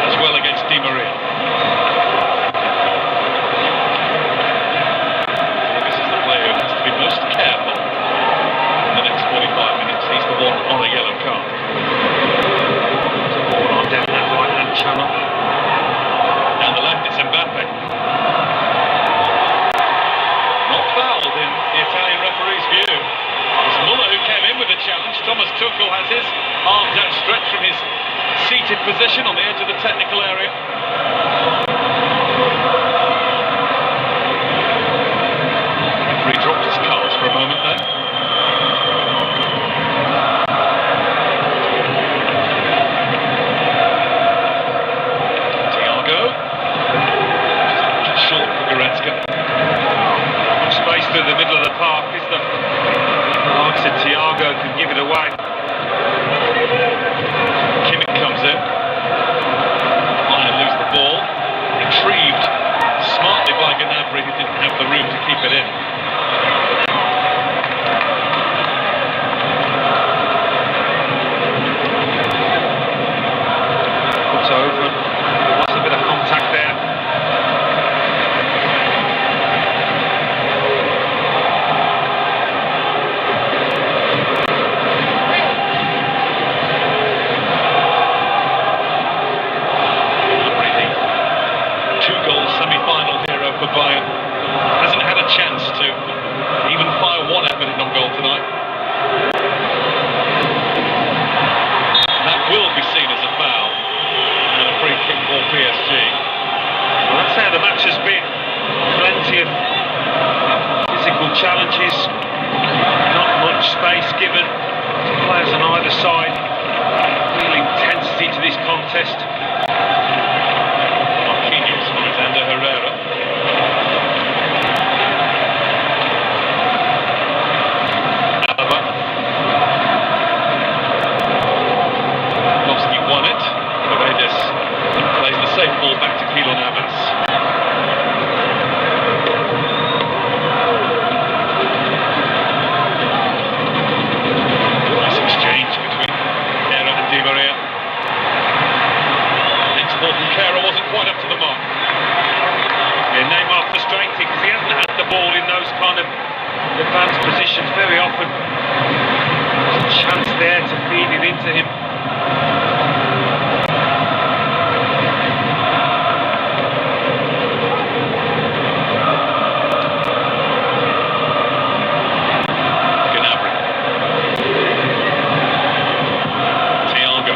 As well against Di Maria. Davies is the player who has to be most careful in the next 45 minutes. He's the one on a yellow card. Ball on down that right-hand channel. Down the left, it's Mbappe. Not fouled in the Italian referee's view. It's Muller who came in with the challenge. Thomas Tuchel has his arms outstretched from his seated position on the edge of the technical area. Referee dropped his cards for a moment there. Thiago. Just short for Goretzka. Space through the middle of the park, is the likes of Thiago can give it away. Kimmich comes in. Bayern lose the ball. Retrieved smartly by Gnabry, who didn't have the room to keep it in. Put over. There was a bit of contact there. Semi-final hero for Bayern hasn't had a chance to even fire one effort on goal tonight. That will be seen as a foul and a free kick for PSG. Well, that's how the match has been. Plenty of physical challenges, not much space given to players on either side. Real intensity to this contest. Alexander Herrera. Alaba. Lofsky won it. Paredes plays the safe ball back to Keylor Navas. Nice exchange between Kera and Di Maria. Next ball from Kera wasn't quite up to the mark. Yeah, Neymar frustrated because he hasn't had the ball in those kind of advanced positions very often. There's a chance there to feed it into him. Gnabry. Thiago.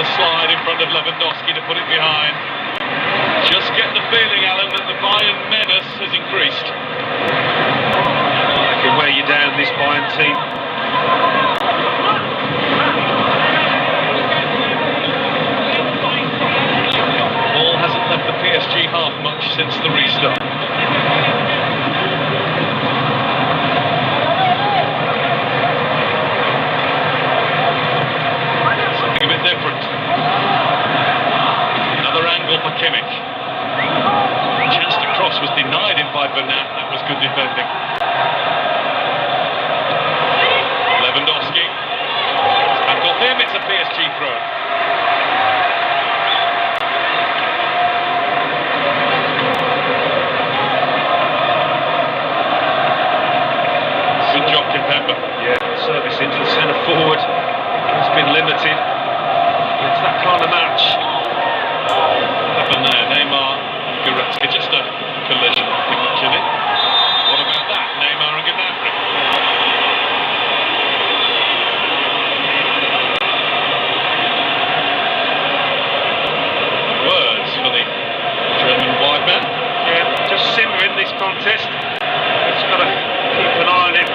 Slide in front of Lewandowski to put it behind. Just get the feeling, Alan, that the Bayern menace has increased. They can wear you down, this Bayern team. Ball hasn't left the PSG half much since the restart. Something a bit different. Another angle for Kimmich. Chance to cross was denied him by Bernat. That was good defending. Lewandowski. It's back off him. It's a PSG throw. Good job, Kimpembe. Yeah, service into the centre forward. It's been limited. It's that kind of match. Happened there, Neymar and Goretzka, just a collision, I think, actually. What about that, Neymar and Gnabry? Words for the German wide man. Yeah, just simmering this contest. It's got to keep an eye on it.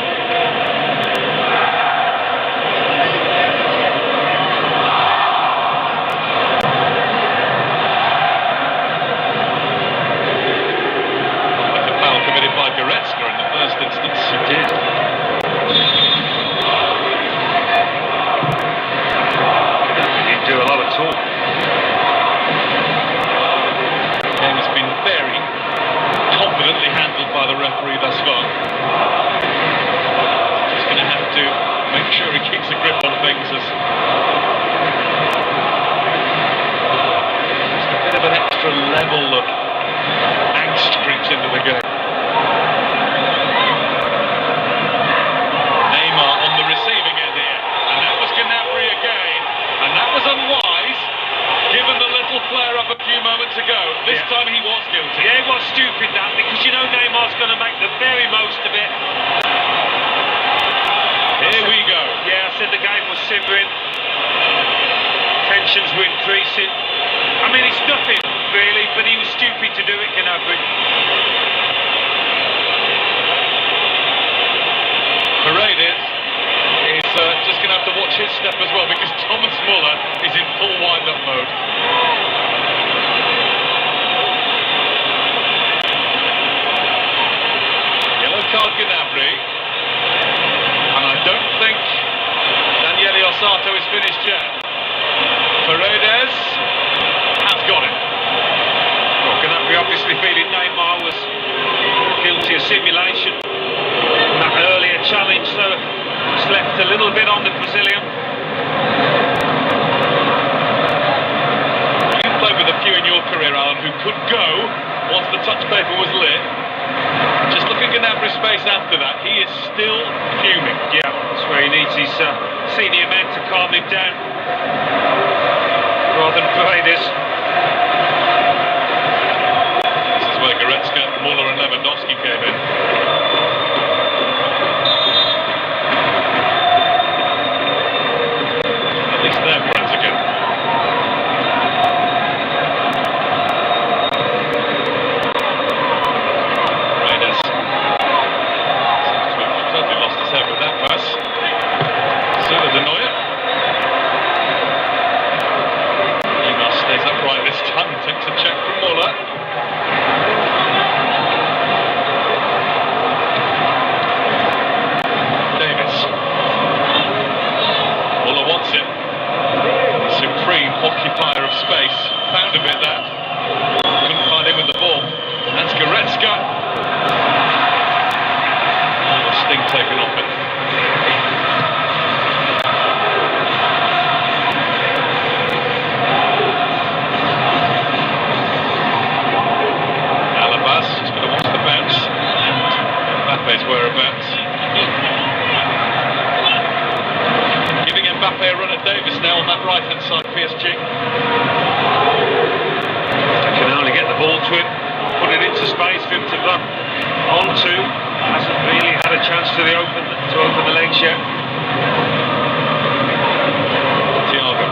simmering. Tensions were increasing. I mean, it's nothing really, but he was stupid to do it, Gnabry. Paredes is just going to have to watch his step as well, because Thomas Muller is in full wind-up mode. Yellow card Gnabry, and I don't think Daniele Osato is finished yet. Paredes has got it. Well, Gnabry obviously feeling Neymar was guilty of simulation in that earlier challenge, so it's left a little bit on the Brazilian. You've played with a few in your career, Alan, who could go once the touch paper was lit. Just look at Gnabry's face after that. He is still fuming. Yeah, that's where he needs his senior men to calm him down, rather than Paredes. This is where Goretzka, Muller and Lewandowski came in. At least they're friends again. Paredes seems to have totally lost his head with that pass. Sula de Neuer. Neymar stays upright this time, takes a check from Muller. Davis. Muller wants it. Supreme occupier of space. Found a bit there. Couldn't find him with the ball. That's Goretzka. The sting taken off it. Alabas just going to watch the bounce and Mbappe's whereabouts. Giving Mbappe a run at Davis now on that right hand side, PSG. They can only get the ball to him, put it into space for him to run onto. Hasn't really had a chance to open the legs yet. Thiago.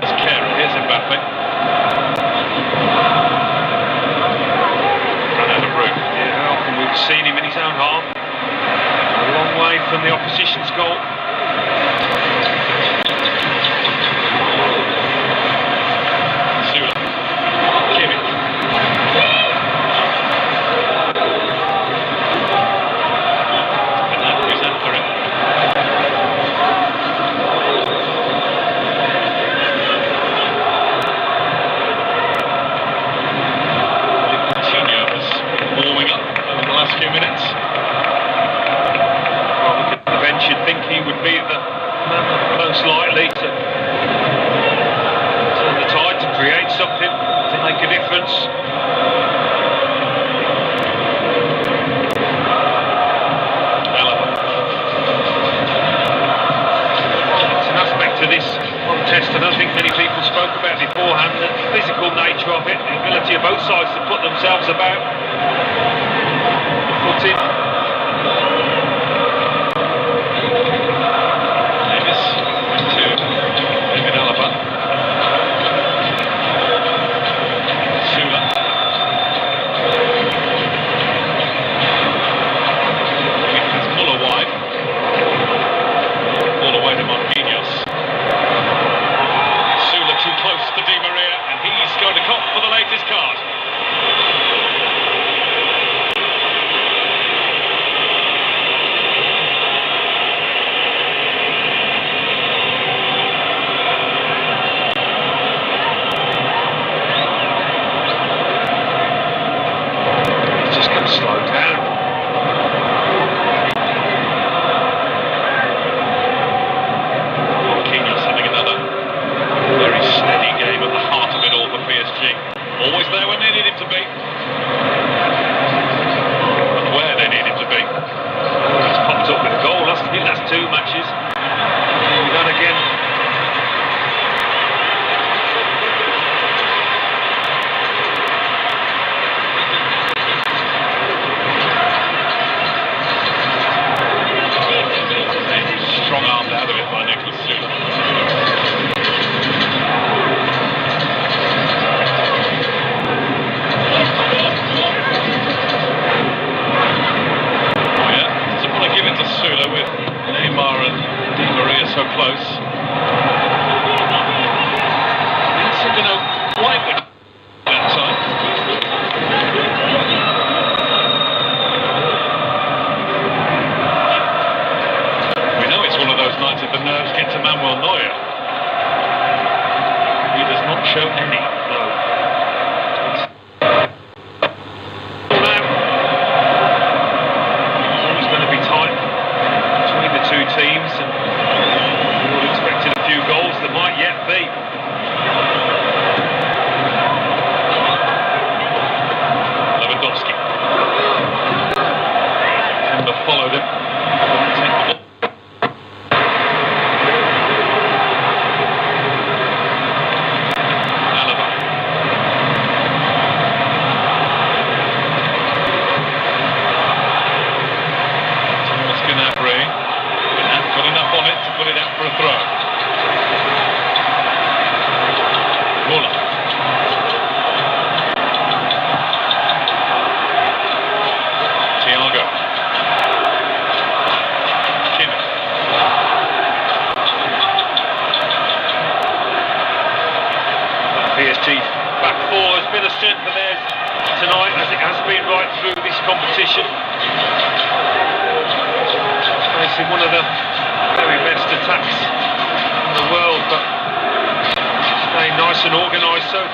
There's Kera, here's Mbappe. Ran out of room. Yeah, often we've seen him in his own half. A long way from the opposition's goal. Sula. Kimmich.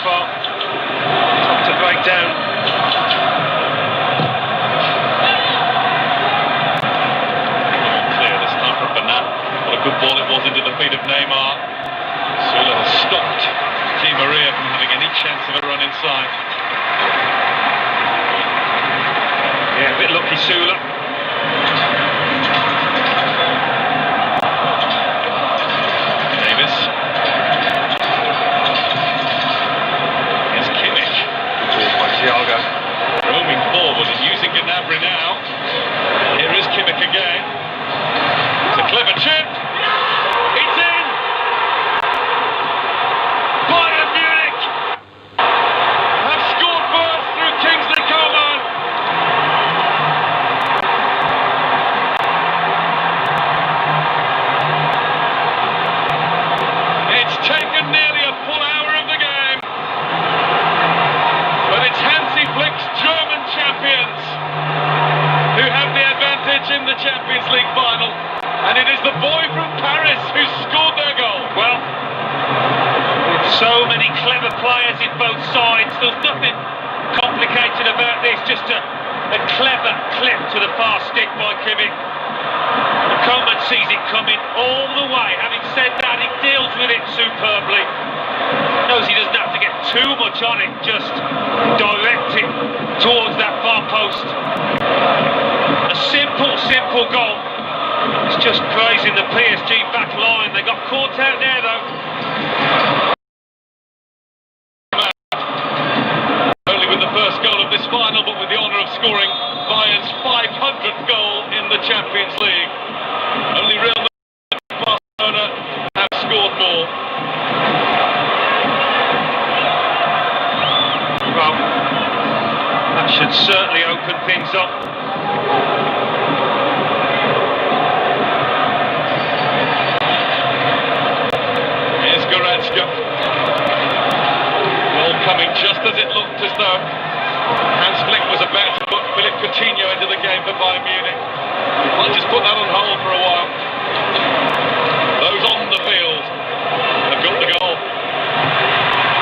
far. Tough to break down. Clear this time from Bernat. What a good ball it was into the feet of Neymar. Sula has stopped Di Maria from having any chance of a run inside. Yeah, a bit lucky, Sula. Davis. Here's Kimmich. Ball by Thiago. Roaming forward and using Gnabry now. Here is Kimmich again. It's a clever chip. It's in! Bayern Munich have scored first through Kingsley Coman. It's taken nearly a full hour of the game, but it's Hansi Flick's German champions who have the advantage in the Champions League final, and it is the boy from Paris who scored their goal. Well, with so many clever players in both sides, there's nothing complicated about this, just a clever clip to the far stick by Kimmich. Coman sees it coming all the way. Having said that, he deals with it superbly. Knows he doesn't have to get too much on it, just direct it towards that far post. A simple goal. It's just praising the PSG back line. They got caught out there though. Only with the first goal of this final, but with the honour of scoring Bayern's 500th goal in the Champions League. Only Real Madrid and Barcelona have scored more. Well, that should certainly open things up. Here's Goretzka. Goal coming just as it looked as though Hans Flick was about to put Philippe Coutinho into the game for Bayern Munich. I'll just put that on hold for a while. Those on the field have got the goal.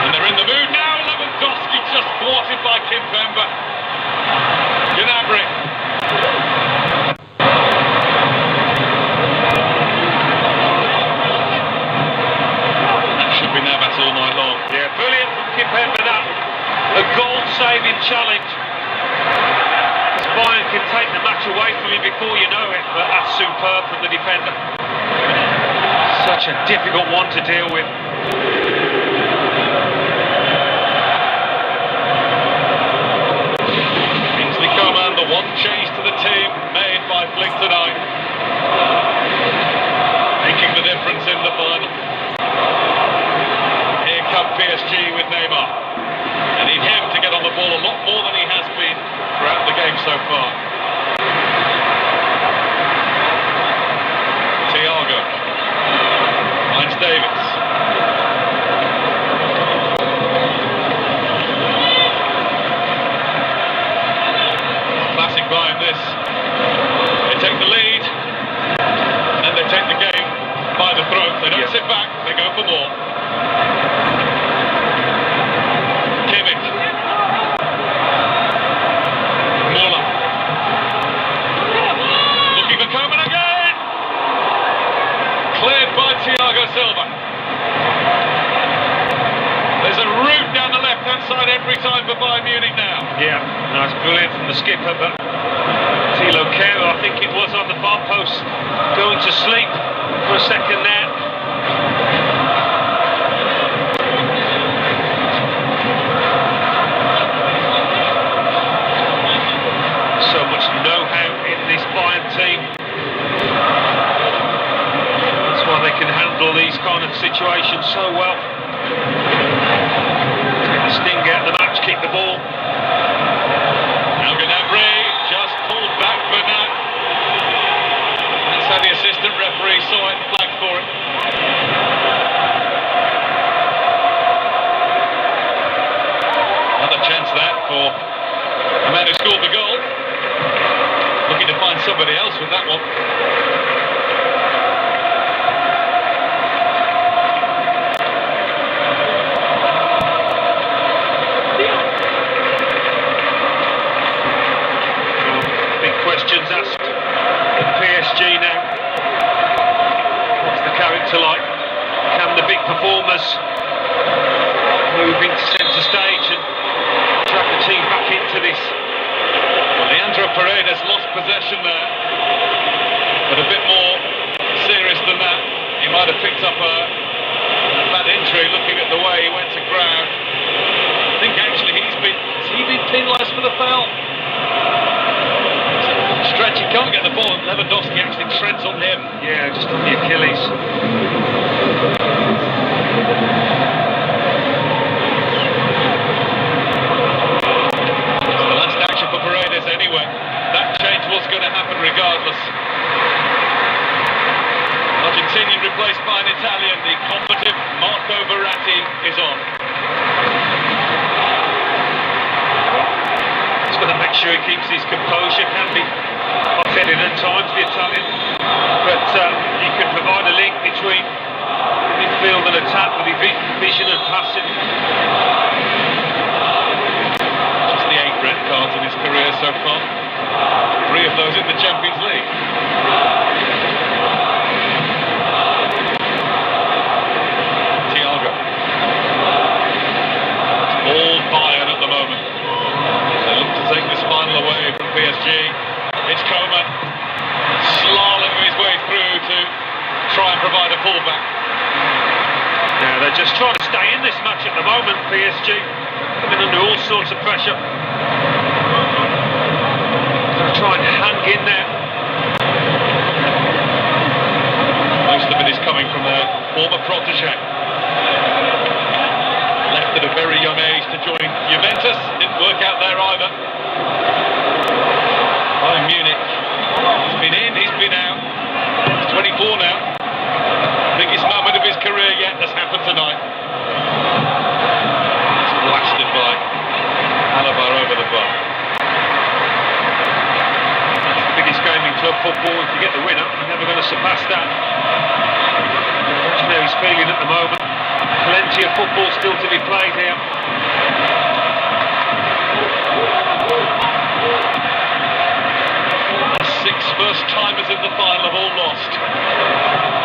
And they're in the mood now. Lewandowski just thwarted by Kimpembe. Gnabry. That should be Navas all night long. Yeah, brilliant from Kimpembe that. A goal-saving challenge. Bayern can take the match away from him before you know it, but that's superb from the defender. Such a difficult one to deal with. Kingsley Coman, the one change to the team made by Flick tonight, making the difference in the final. Here come PSG with Neymar. They need him to get on the ball a lot more than he has been throughout the game so far. Thiago finds Davis. Classic Bayern this. They take the lead and they take the game by the throat. They don't sit back, they go for more. Kimmich. Muller. Looking for Coman again. Cleared by Thiago Silva. There's a route down the left-hand side every time for Bayern Munich now. Yeah, nice, brilliant from the skipper, but Thilo Kehrer, I think it was, on the far post, going to sleep for a second there. So much know-how in this Bayern team. That's why they can handle these kind of situations so well. Take the sting out of the match, keep the ball. Now Gnabry just pulled back for that. That's how the assistant referee saw it and flagged for it. Another chance that for the man who scored the goal. Looking to find somebody else with that one. possession there, but a bit more serious than that. He might have picked up a bad injury looking at the way he went to ground. I think actually has he been penalised for the foul? Stretch, he can't get the ball, and Lewandowski actually treads on him. Yeah, just on the Achilles. It's the last action for Paredes anyway. That change was going to happen regardless. Argentinian replaced by an Italian. The combative Marco Verratti is on. He's got to make sure he keeps his composure. Can be hot-headed at times, the Italian, but he can provide a link between midfield and attack with his vision and passing. Just the 8 red cards in his career so far. 3 of those in the Champions League. Thiago. It's all Bayern at the moment. They look to take this final away from PSG. It's Coman slaloming his way through to try and provide a pullback. Yeah, they're just trying to stay in this match at the moment, PSG. Coming under all sorts of pressure. Got to try and hang in there. Most of it is coming from their former protege. Left at a very young age to join Juventus. Didn't work out there either. Bayern Munich. He's been in, he's been out. He's 24 now. Biggest moment of his career yet has happened tonight. It's blasted by Alaba over the bar. That's the biggest game in club football. If you get the winner, you're never going to surpass that. Imagine how he's feeling at the moment. Plenty of football still to be played here. The 6 first-timers in the final have all lost.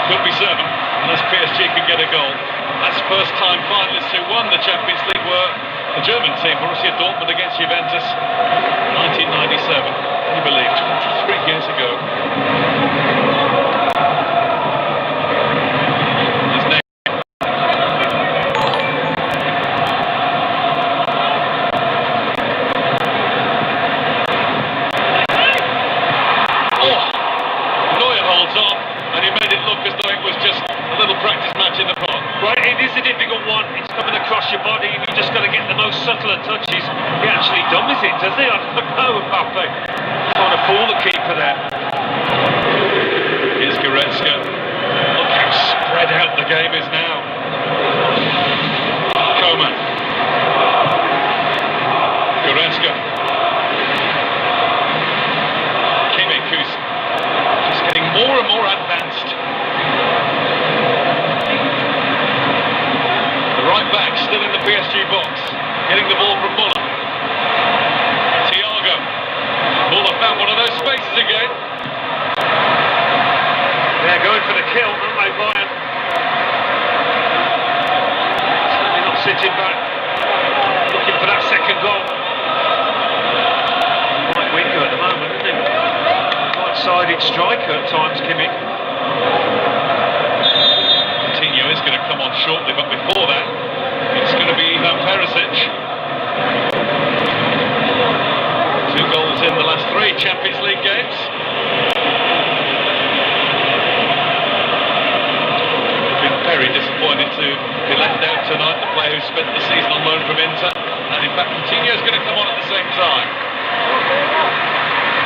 Could be 7, unless PSG can get a goal. As first-time finalists who won the Champions League were the German team, Borussia Dortmund against Juventus, 1997. Can you believe? 23 years ago. His name. Oh, Neuer holds on, and he made it look as though it was just a little practice match in the park. Right, it is a difficult one. It's coming across your body and you've just got to get the most subtle of touches. He actually dummies it, does he? I don't know, Mbappe. Trying to fool the keeper there. Here's Goretzka. Look how spread out the game is now. Coman. Goretzka. Kimmich, who's just getting more and more advanced. Right back, still in the PSG box, getting the ball from Muller. Thiago. Muller found one of those spaces again. They're going for the kill, aren't they, Bayern? Certainly not sitting back, looking for that second goal. Right winger at the moment, isn't he? Right-sided striker at times, Kimmich. Is going to come on shortly, but before that, it's going to be Ivan Perisic. 2 goals in the last 3 Champions League games. Been very disappointed to be left out tonight, the player who spent the season on loan from Inter. And in fact, Coutinho's going to come on at the same time.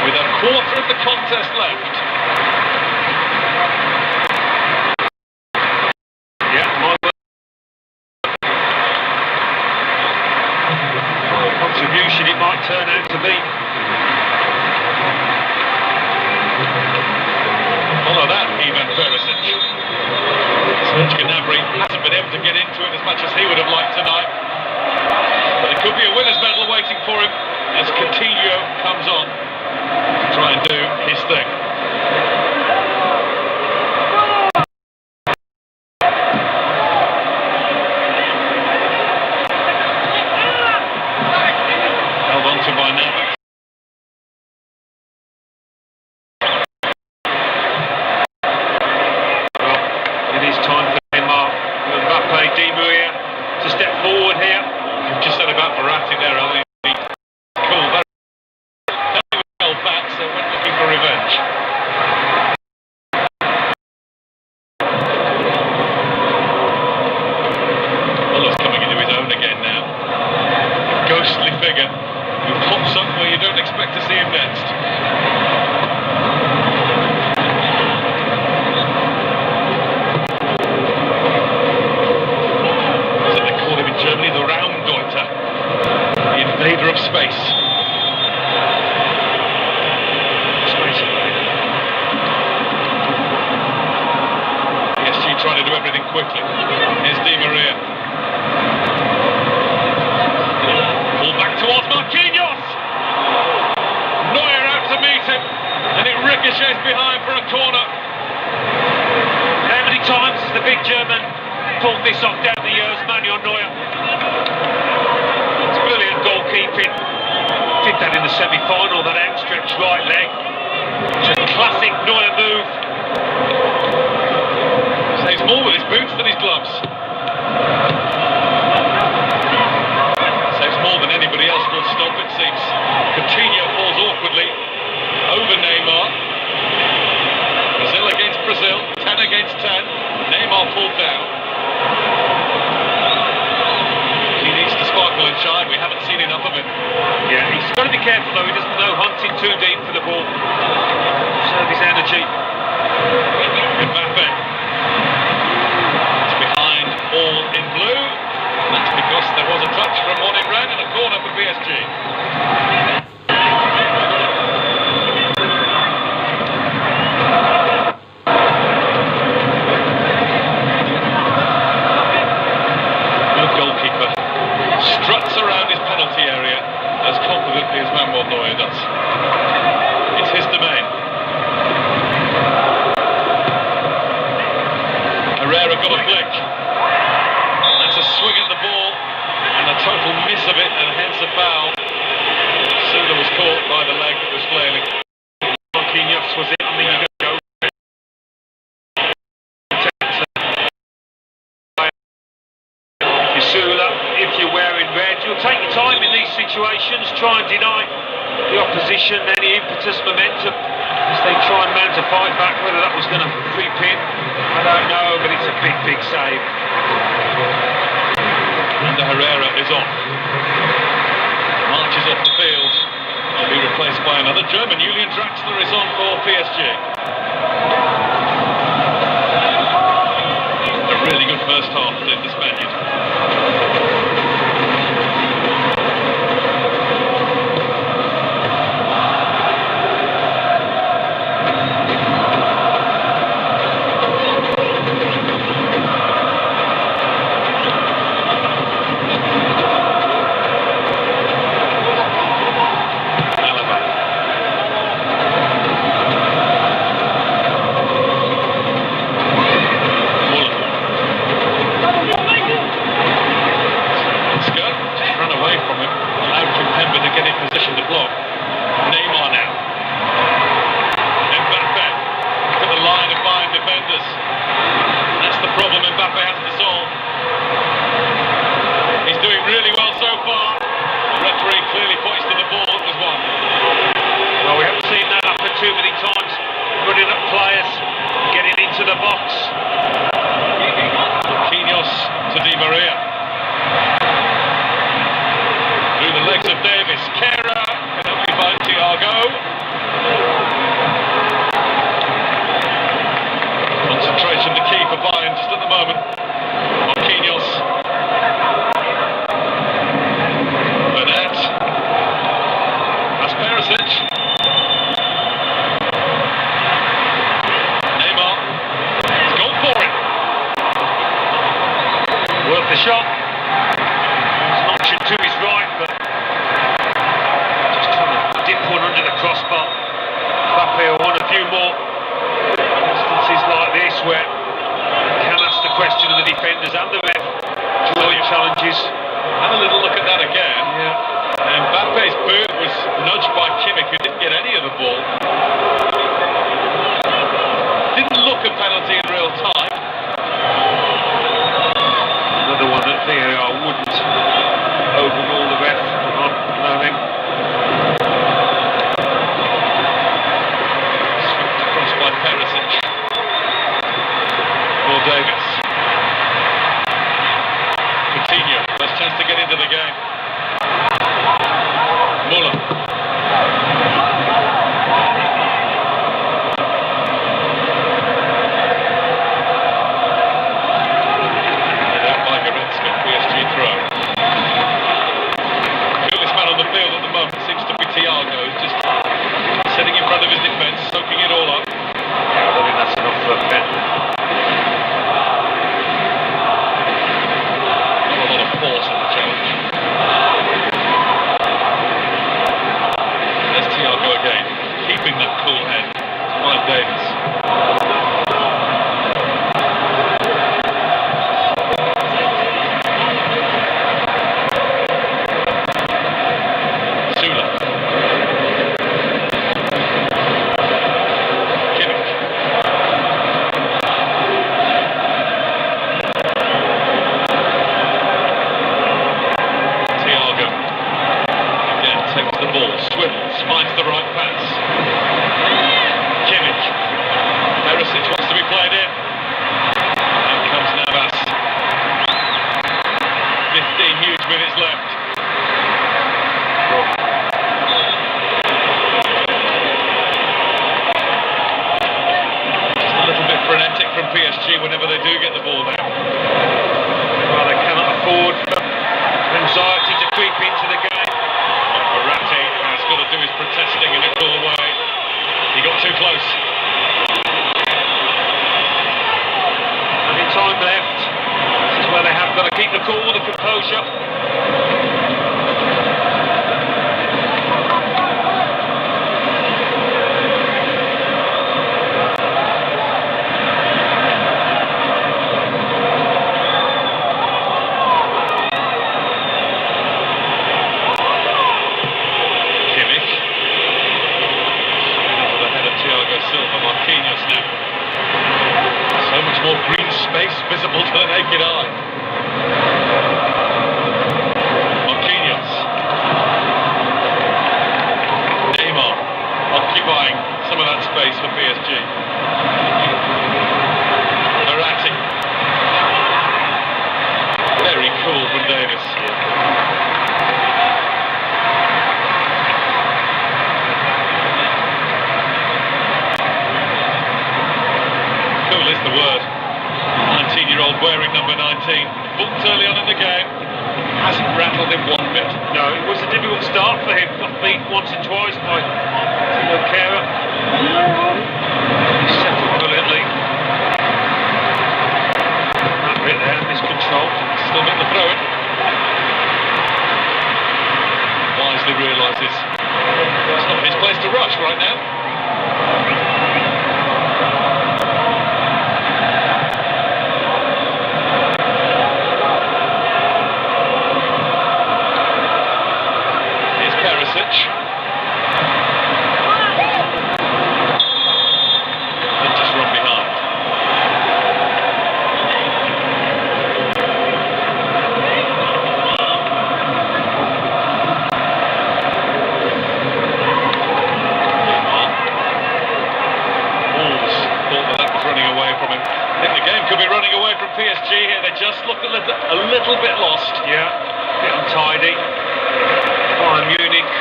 With a quarter of the contest left. Contribution it might turn out to be. Follow that, Ivan Perisic. Serge Gnabry hasn't been able to get into it as much as he would have liked tonight. But it could be a winner's medal waiting for him as Coutinho comes on to try and do his thing. Ricochets behind for a corner. How many times has the big German pulled this off down the years, Manuel Neuer? It's brilliant goalkeeping. Did that in the semi-final, that outstretched right leg. It's a classic Neuer move. Saves more with his boots than his gloves. Saves more than anybody else will stop, it seems. Coutinho falls awkwardly over Neymar. Brazil against Brazil, 10 against 10. Neymar pulled down. He needs to sparkle and shine, we haven't seen enough of him. Yeah, he's got to be careful though, he doesn't go hunting too deep for the ball. Conserve his energy. Mbappe. It's behind, all in blue. And that's because there was a touch from one in red and a corner for PSG. Good goalkeeper. Struts around his penalty area as confidently as Manuel Neuer does. It's his domain. Herrera got a flick. That's a swing at the ball and a total miss of it, and hence a foul. Sula was caught by the leg that was flailing. Marquinhos was it, I mean you go. If you're Sula, if you're wearing red, you'll take your time in these situations, try and deny the opposition any impetus, momentum, as they try and mount a fight back. Whether that was going to creep in, I don't know, but it's a big, big save. And Herrera is off. Marches off the field to be replaced by another German. Julian Draxler is on for PSG. A really good first half, did the Spaniard. too close. Any time left. This is where they have got to keep the cool, the composure. So much more green space visible to the naked eye. Marquinhos. Neymar occupying some of that space for PSG. Verratti. Very cool from Davis. Is the word. 19-year-old wearing number 19. Booked early on in the game. Hasn't rattled him one bit. No, it was a difficult start for him. Got beat once or twice by Tilo Kehrer. He settled brilliantly. That bit there, miscontrolled. Still get the throw in. Wisely realises it's not his place to rush right now. PSG here, they just look a little bit lost. Yeah, a bit untidy. Bayern Munich,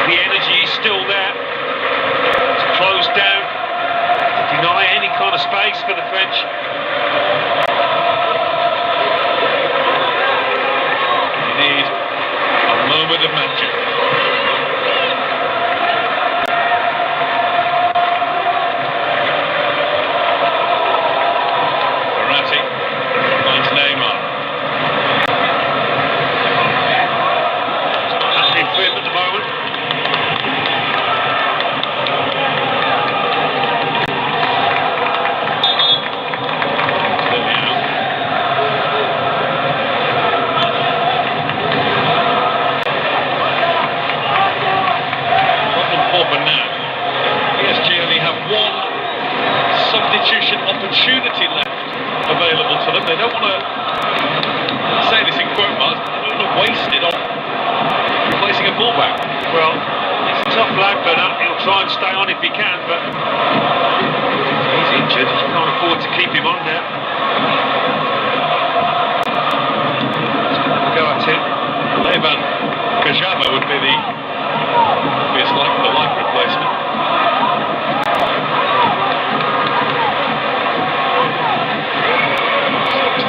the energy is still there to close down, to deny any kind of space for the French. You need a moment of magic. Neymar. It's not happening for him at the moment. Bottom four for now. PSG only have one substitution opportunity left available to them. They don't want to say this in quote marks, but they don't want to waste it on replacing a fullback. Well, he's a tough lad, but he'll try and stay on if he can, but he's injured. You can't afford to keep him on there. He's going to have a go at him. Levan Kajava would be the obvious like replacement.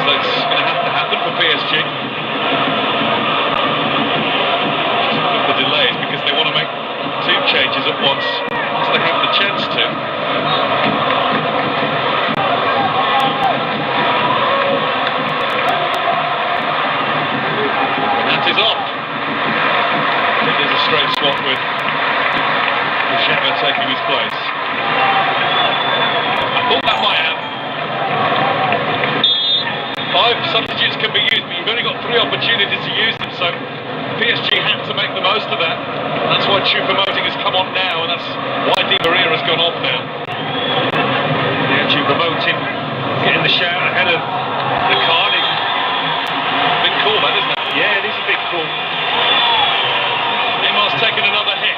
That's going to have to happen for PSG. With the delays, because they want to make two changes at once they have the chance to. And that is off. It is a straight swap with Kajava taking his place. I thought that might happen. 5 substitutes can be used, but you've only got 3 opportunities to use them, so PSG had to make the most of that. That's why Choupo-Moting has come on now, and that's why Di Maria has gone off now. Yeah, Choupo-Moting getting the shout ahead of the Cardiff. Big call that, isn't it? Yeah, it is a big call. Neymar's taken another hit.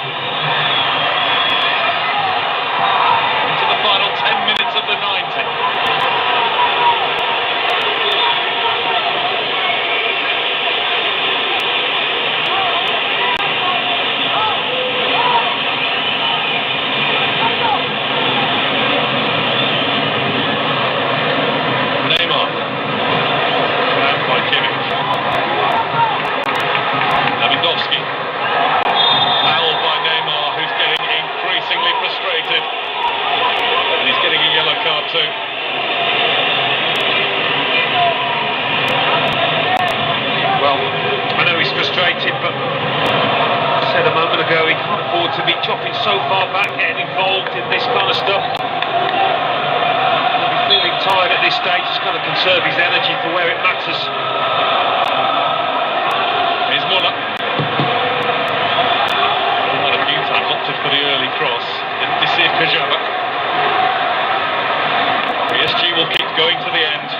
Into the final 10 minutes of the 90. too. Well, I know he's frustrated, but I said a moment ago he can't afford to be chopping so far back, getting involved in this kind of stuff. He'll be feeling tired at this stage. He's got to conserve his energy for where it matters. Here's Muller. Not a few times opted for the early cross. Didn't deceive Kajaba. PSG will keep going to the end.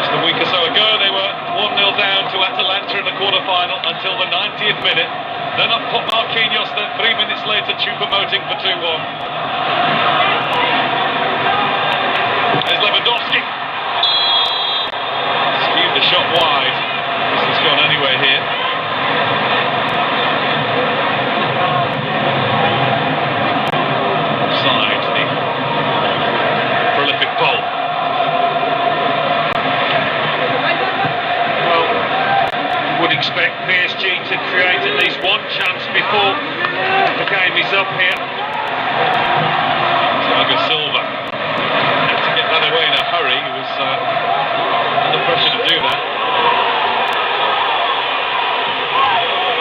Just a week or so ago, they were 1-0 down to Atalanta in the quarter-final until the 90th minute. Then up pop Marquinhos, then 3 minutes later, Choupo-Moting for 2-1. There's Lewandowski. Skewed the shot wide. This has gone anywhere here. Offside, the prolific goal. Well, you would expect PSG to create at least one chance before the game is up here. Thiago Silva had to get that away in a hurry. He was under pressure to do that.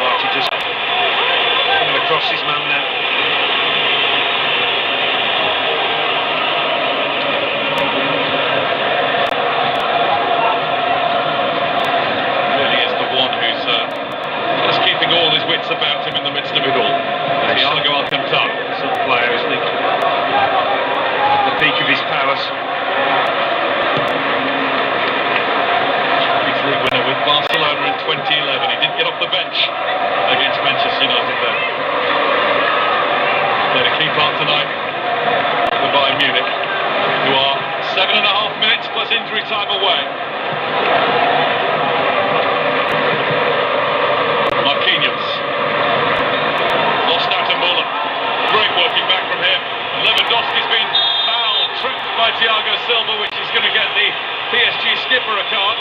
Right, he just coming across his man now. Really is the one who's just keeping all his wits about him in the midst of it all. Thiago Alcantara. Some player, isn't he? At the peak of his powers. Champions League winner with Barcelona in 2011. He did get off the bench against Manchester United there. Played a key part tonight for Bayern Munich, who are 7.5 minutes plus injury time away. Marquinhos. Lost out to Muller. Great working back from him. Lewandowski's been fouled, tripped by Thiago Silva, which is going to get the PSG skipper a card.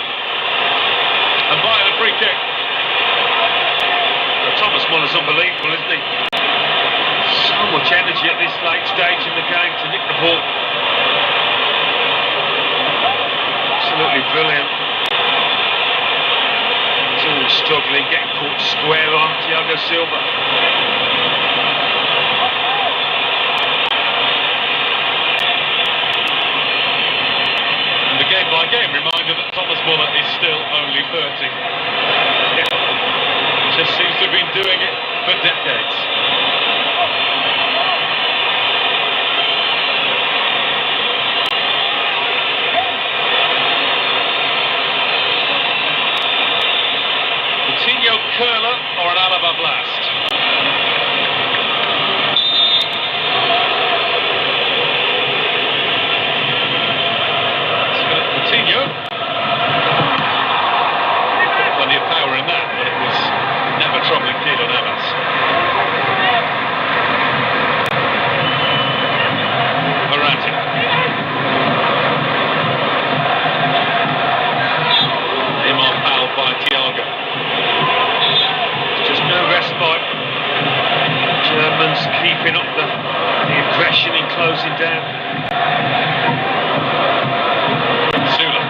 And Bayern a free kick. Well, Thomas Muller's unbelievable, isn't he? So much energy at this late stage in the game to nick the ball. Absolutely brilliant. He's all struggling, getting caught square on. Thiago Silva. And the game-by-game reminder that Thomas Muller is still only 30. Just seems to have been doing it for decades. Coutinho curler or an Alaba blast? Coutinho. Plenty of power in that, but it was never troubling Keylor Navas. Verratti. Neymar fouled by Thiago. There's just no respite. Germans keeping up the aggression in closing down. Sula.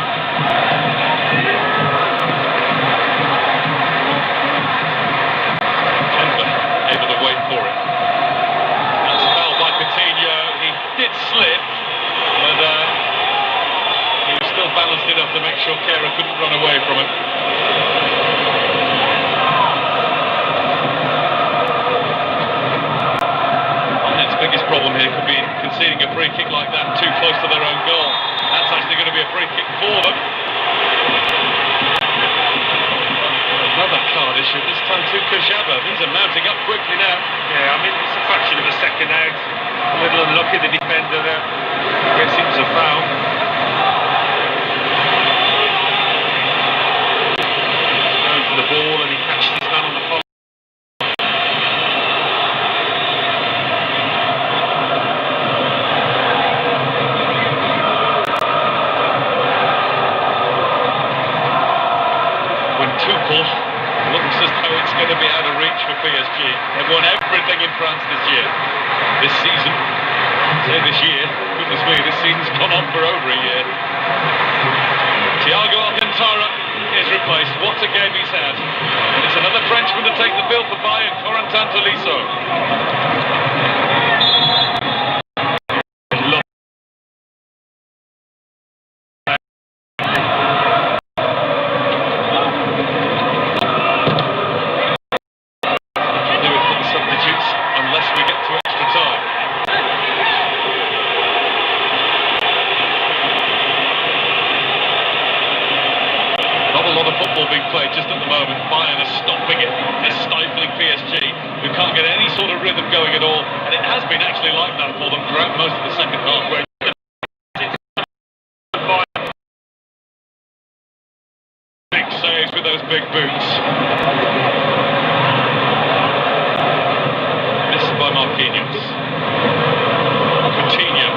Kemba able to wait for it. That's a foul by Coutinho. He did slip, but he was still balanced enough to make sure Kehrer couldn't run away from him. Bayern's biggest problem here could be conceding a free kick like that too close to their own goal. That's actually going to be a free kick for them. Another card issue, this time to Kajaba. These are mounting up quickly now. Yeah, I mean, it's a fraction of a second out. A little unlucky, the defender there. I guess it was a foul. Going for the ball and he catches his man on the follow. Tuchel looks as though it's going to be out of reach for PSG. They've won everything in France this year. This season. Say this year. Could goodness me, this season's gone on for over a year. Thiago Alcantara is replaced. What a game he's had. And it's another Frenchman to take the bill for Bayern, Corentin Tolisso. Being played just at the moment. Bayern are stopping it. They're stifling PSG, who can't get any sort of rhythm going at all, and it has been actually like that for them throughout most of the second half. Where big saves with those big boots. Missed by Marquinhos. Coutinho,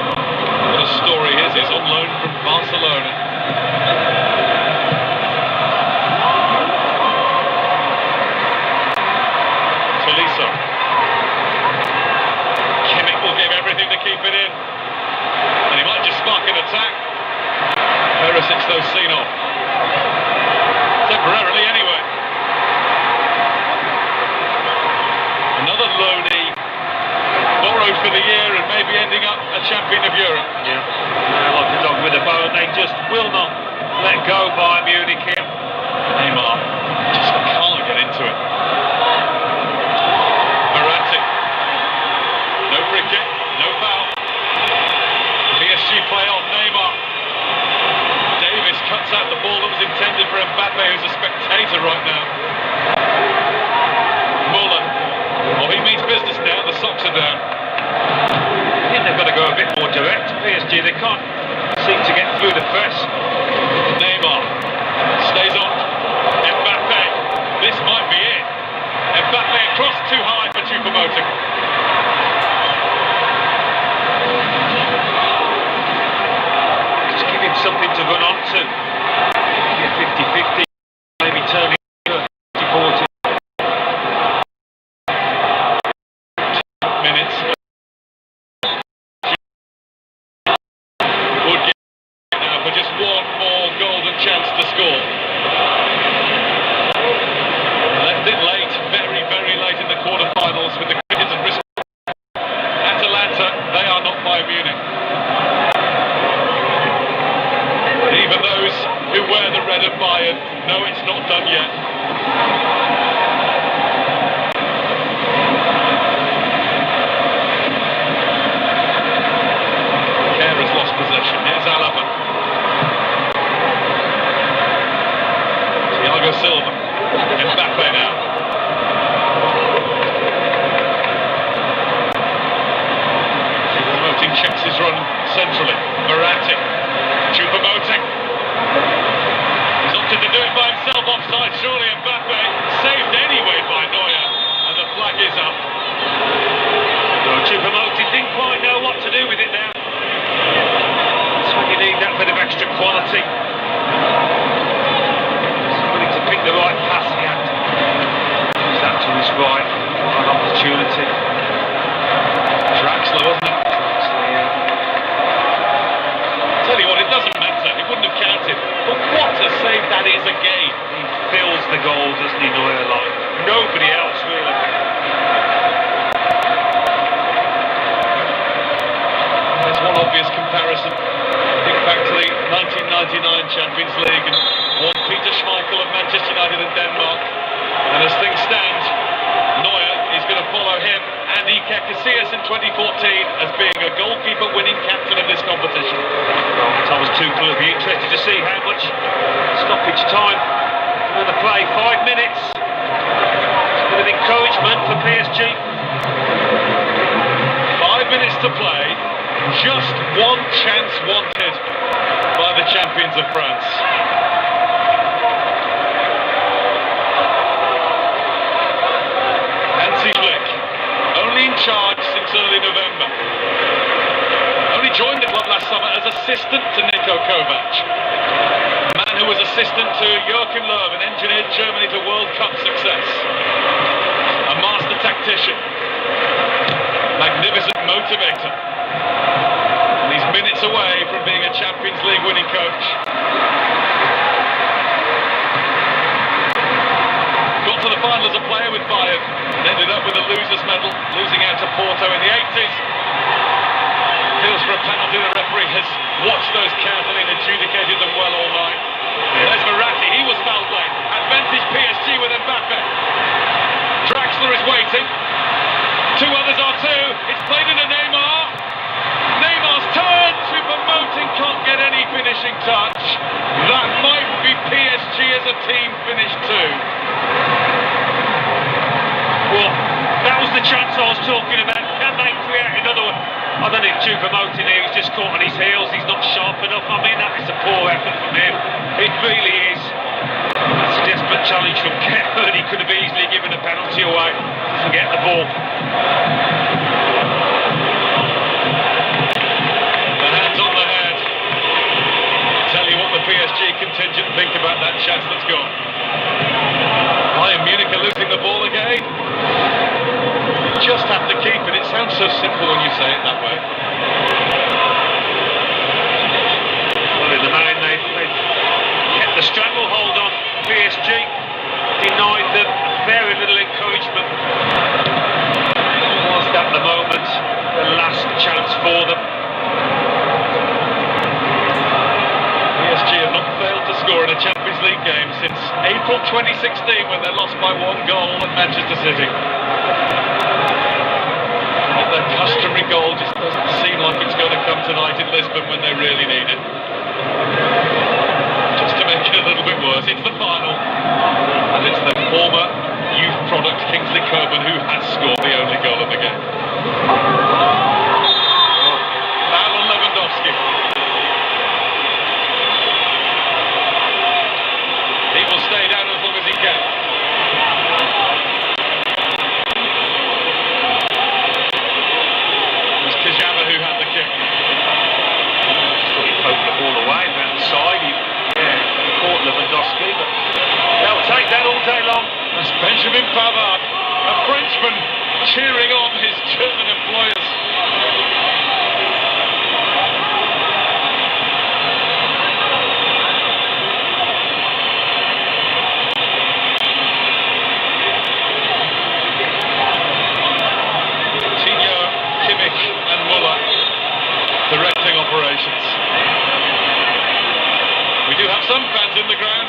what a story is on loan from Barcelona. Keep it in, and he might just spark an attack. Perisic though seen off temporarily anyway. Another loanee, borrowed for the year and maybe ending up a champion of Europe. Yeah, like a dog with a bone. They just will not let go. Bayern Munich here. Neymar just can't get into it. Verratti, no free kick. No foul. PSG play on. Neymar. Davis cuts out the ball that was intended for Mbappe, who's a spectator right now. Muller. Oh, he means business now. The socks are down. I think they've got to go a bit more direct. PSG, they can't seem to get through the press. Neymar stays on. Mbappe. This might be it. Mbappe across too high for Choupo-Moting. Something to run on to. Get 50-50, maybe turning 50-40. Minutes. Would get now for just one more golden chance to score. Left it late, very, very late in the quarterfinals with the crickets and risk. Atalanta, they are not Bayern Munich. Even those who wear the red of Bayern know it's not done yet. Kerr has lost possession. Here's Alaba. Thiago Silva. Mbappe now. Choupo-Moting checks his run centrally. Verratti. Choupo-Moting. He's opted to do it by himself offside, surely Mbappe. Saved anyway by Neuer, and the flag is up. Well, Choupo-Moting didn't quite know what to do with it now. That's when you need that bit of extra quality. Somebody to pick the right pass he had. Use that to his right. An opportunity. Draxler, wasn't it? Draxler, yeah. Tell you what, it doesn't matter. It wouldn't have counted. But what a save that is again. He fills the goal, doesn't he, Neuer? Like nobody else, really. There's one obvious comparison. Think back to the 1999 Champions League and one Peter Schmeichel of Manchester United and Denmark. And as things stand, Neuer is going to follow him and Iker Casillas in 2014 as being a goalkeeper-winning captain of this competition. Well, Thomas Tuchel will be interested to see how much stoppage time we're going to play. 5 minutes. It's a bit of encouragement for PSG. 5 minutes to play. Just one chance wanted by the champions of France. Hansi Flick, only in charge since early November. Only joined the club last summer as assistant to Niko Kovac. A man who was assistant to Joachim Löw and engineered Germany to World Cup success. A master tactician. Magnificent motivator. And these minutes minutes away from being a Champions League winning coach. Got to the final as a player with Bayern. Ended up with a loser's medal, losing out to Porto in the 80s. Feels for a penalty. The referee has watched those carefully and adjudicated them well all night. There's Verratti, he was foul played. Advantage PSG with Mbappe. Draxler is waiting. Two others are too. It's played into Neymar. Neymar's turn. Supermoting can't get any finishing touch. That might be PSG as a team finished too. Well, that was the chance I was talking about. Can they create another one? I don't think Choupo-Moting here, he's just caught on his heels, he's not sharp enough. I mean, that is a poor effort from him. It really is. That's a desperate challenge from Kevin. He could have easily given a penalty away. Doesn't get the ball. The hands on the head. Tell you what the PSG contingent think about that chance that's gone. Bayern Munich are losing the ball again. Just have to keep it. It sounds so simple when you say it that way. Well, in the main, they've kept the stranglehold on PSG, denied them very little encouragement. Whilst at the moment, the last chance for them. PSG have not failed to score in a Champions League game since April 2016 when they lost by 1 goal at Manchester City. Their customary goal just doesn't seem like it's going to come tonight in Lisbon when they really need it. Just to make it a little bit worse, it's the final, and it's the former youth product Kingsley Coman who has scored the only goal of the game. Foul on Lewandowski. He will stay down as long as he can. Who had the kick? Just thought he poked the ball away around the side. He caught Lewandowski, but they'll take that all day long. That's Benjamin Pavard, a Frenchman cheering on his German employers. Directing operations. We do have some fans in the ground.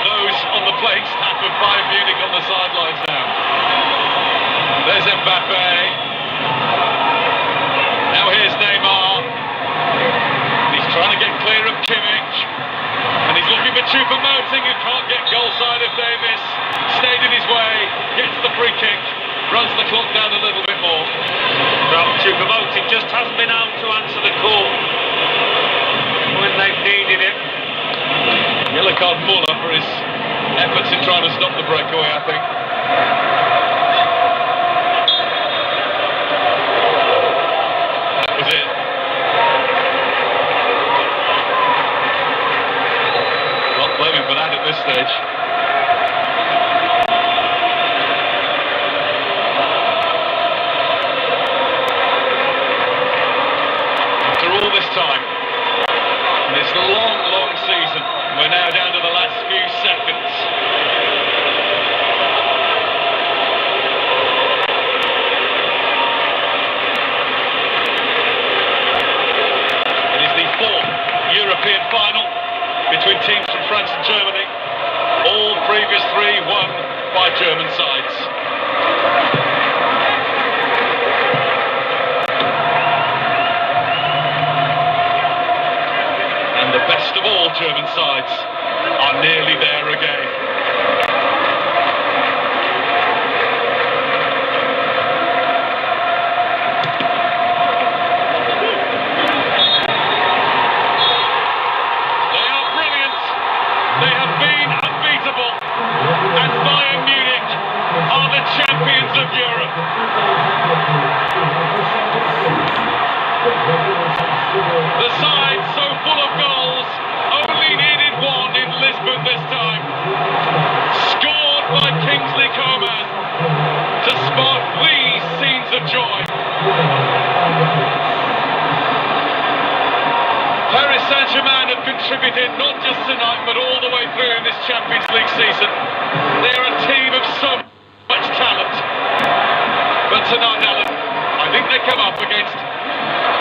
Those on the playing staff of Bayern Munich on the sidelines now. There's Mbappe. Now here's Neymar. He's trying to get clear of Kimmich. And he's looking for Choupo-Moting, who can't get goal side of Davis. Stayed in his way, gets the free kick, runs the clock down a little bit more. Well, Choupo-Moting just hasn't been able to answer the call when they've needed it. Yellow card Muller for his efforts in trying to stop the breakaway, I think. That was it. Not blaming for that at this stage. All this time, this long season, we're now down to the last few seconds. It is the 4th European final between teams from France and Germany. All previous 3 won by German sides. The best of all German sides are nearly there again. They are brilliant. They have been unbeatable. And Bayern Munich are the champions of Europe. The side so full of goals only needed 1 in Lisbon this time. Scored by Kingsley Coman to spark these scenes of joy. contributed not just tonight but all the way through in this Champions League season. They're a team of so much talent. But tonight, Alan, I think they come up against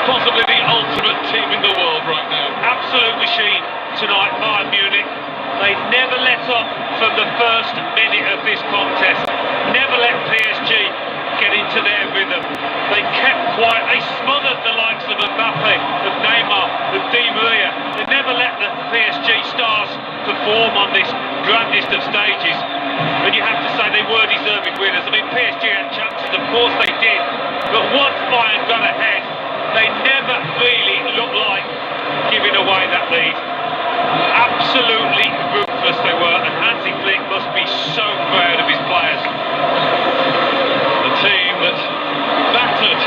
possibly the ultimate team in the world right now. Absolute machine tonight, Bayern Munich. They never let up from the first minute of this contest. Never let PSG get into their rhythm. They kept quiet. They smothered the likes of Mbappe, of Neymar, of Di Maria. They never let the PSG stars perform on this grandest of stages. And you have to say they were deserving winners. I mean, PSG had chances, of course they did. But once Bayern got ahead, they never really looked like giving away that lead. Absolutely ruthless they were, and Hansi Flick must be so proud of his players. The team that battered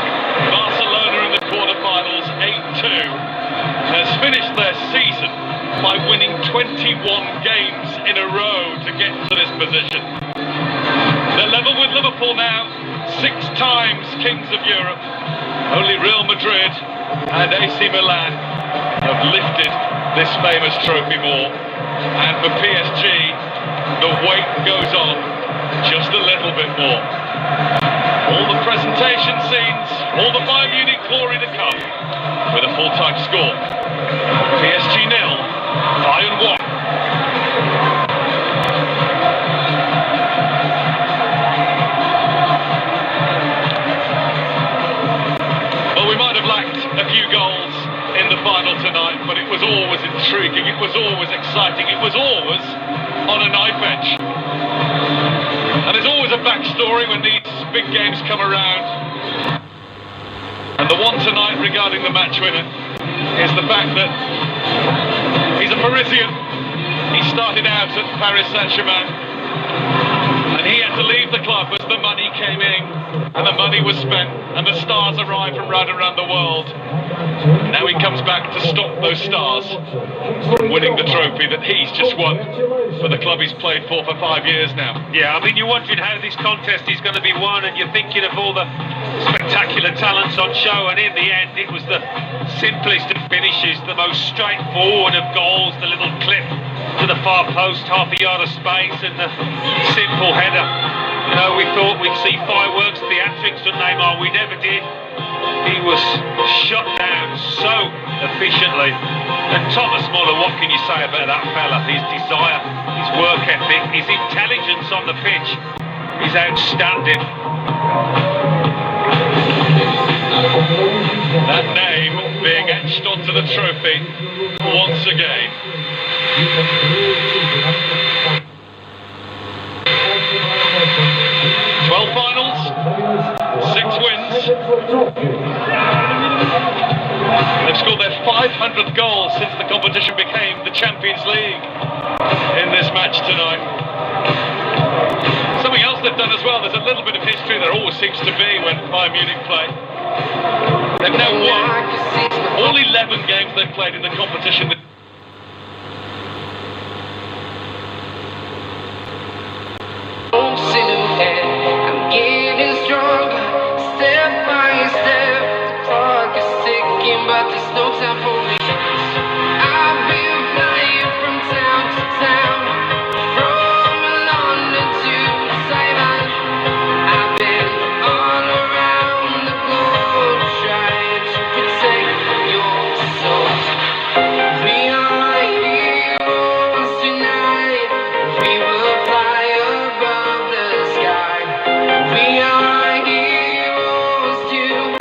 Barcelona in the quarterfinals 8-2 has finished their season by winning 21 games in a row to get to this position. They're level with Liverpool now, 6 times Kings of Europe. Only Real Madrid and AC Milan have lifted this famous trophy more. And for PSG, the weight goes on just a little bit more. All the presentation scenes, all the Bayern Munich glory to come with a full-time score. PSG 0, Bayern 1. Well, we might have lacked a few goals in the final tonight, but it was always intriguing, it was always exciting, it was always on a knife edge. And there's always a backstory when these big games come around. And the one tonight regarding the match winner is the fact that he's a Parisian. He started out at Paris Saint-Germain, and he had to leave the club as the money came in, and the money was spent, and the stars arrived from right around the world. Now he comes back to stop those stars from winning the trophy that he's just won for the club he's played for 5 years now. Yeah, I mean, you're wondering how this contest is going to be won, and you're thinking of all the spectacular talents on show, and in the end it was the simplest of finishes, the most straightforward of goals, the little clip to the far post, half a yard of space, and the simple header. You know, we thought we'd see fireworks, theatrics from Neymar. We never did. He was shut down so efficiently. And Thomas Muller, what can you say about that fella? His desire, his work ethic, his intelligence on the pitch is outstanding. That name being etched onto the trophy once again. 12 finals, 6 wins. They've scored their 500th goal since the competition became the Champions League in this match tonight. Something else they've done as well, there's a little bit of history there always seems to be when Bayern Munich play. They've now won all 11 games they've played in the competition. I'm getting stronger, step by step. The clock is ticking, but there's no time for me. I've been flying from town to town, from London to Taiwan. I've been all around the globe trying to protect your soul. We are heroes tonight. We will fly above the sky. We are heroes tonight.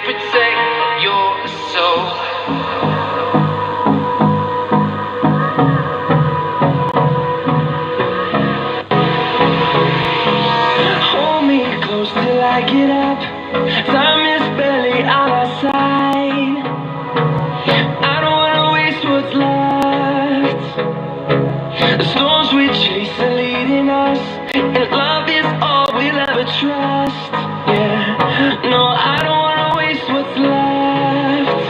protect your soul. Hold me close till I get up. Time is barely on our side. I don't wanna waste what's left. The storms we chase are leading us, and love is all we'll ever trust. Yeah, no, I don't wanna waste what's left.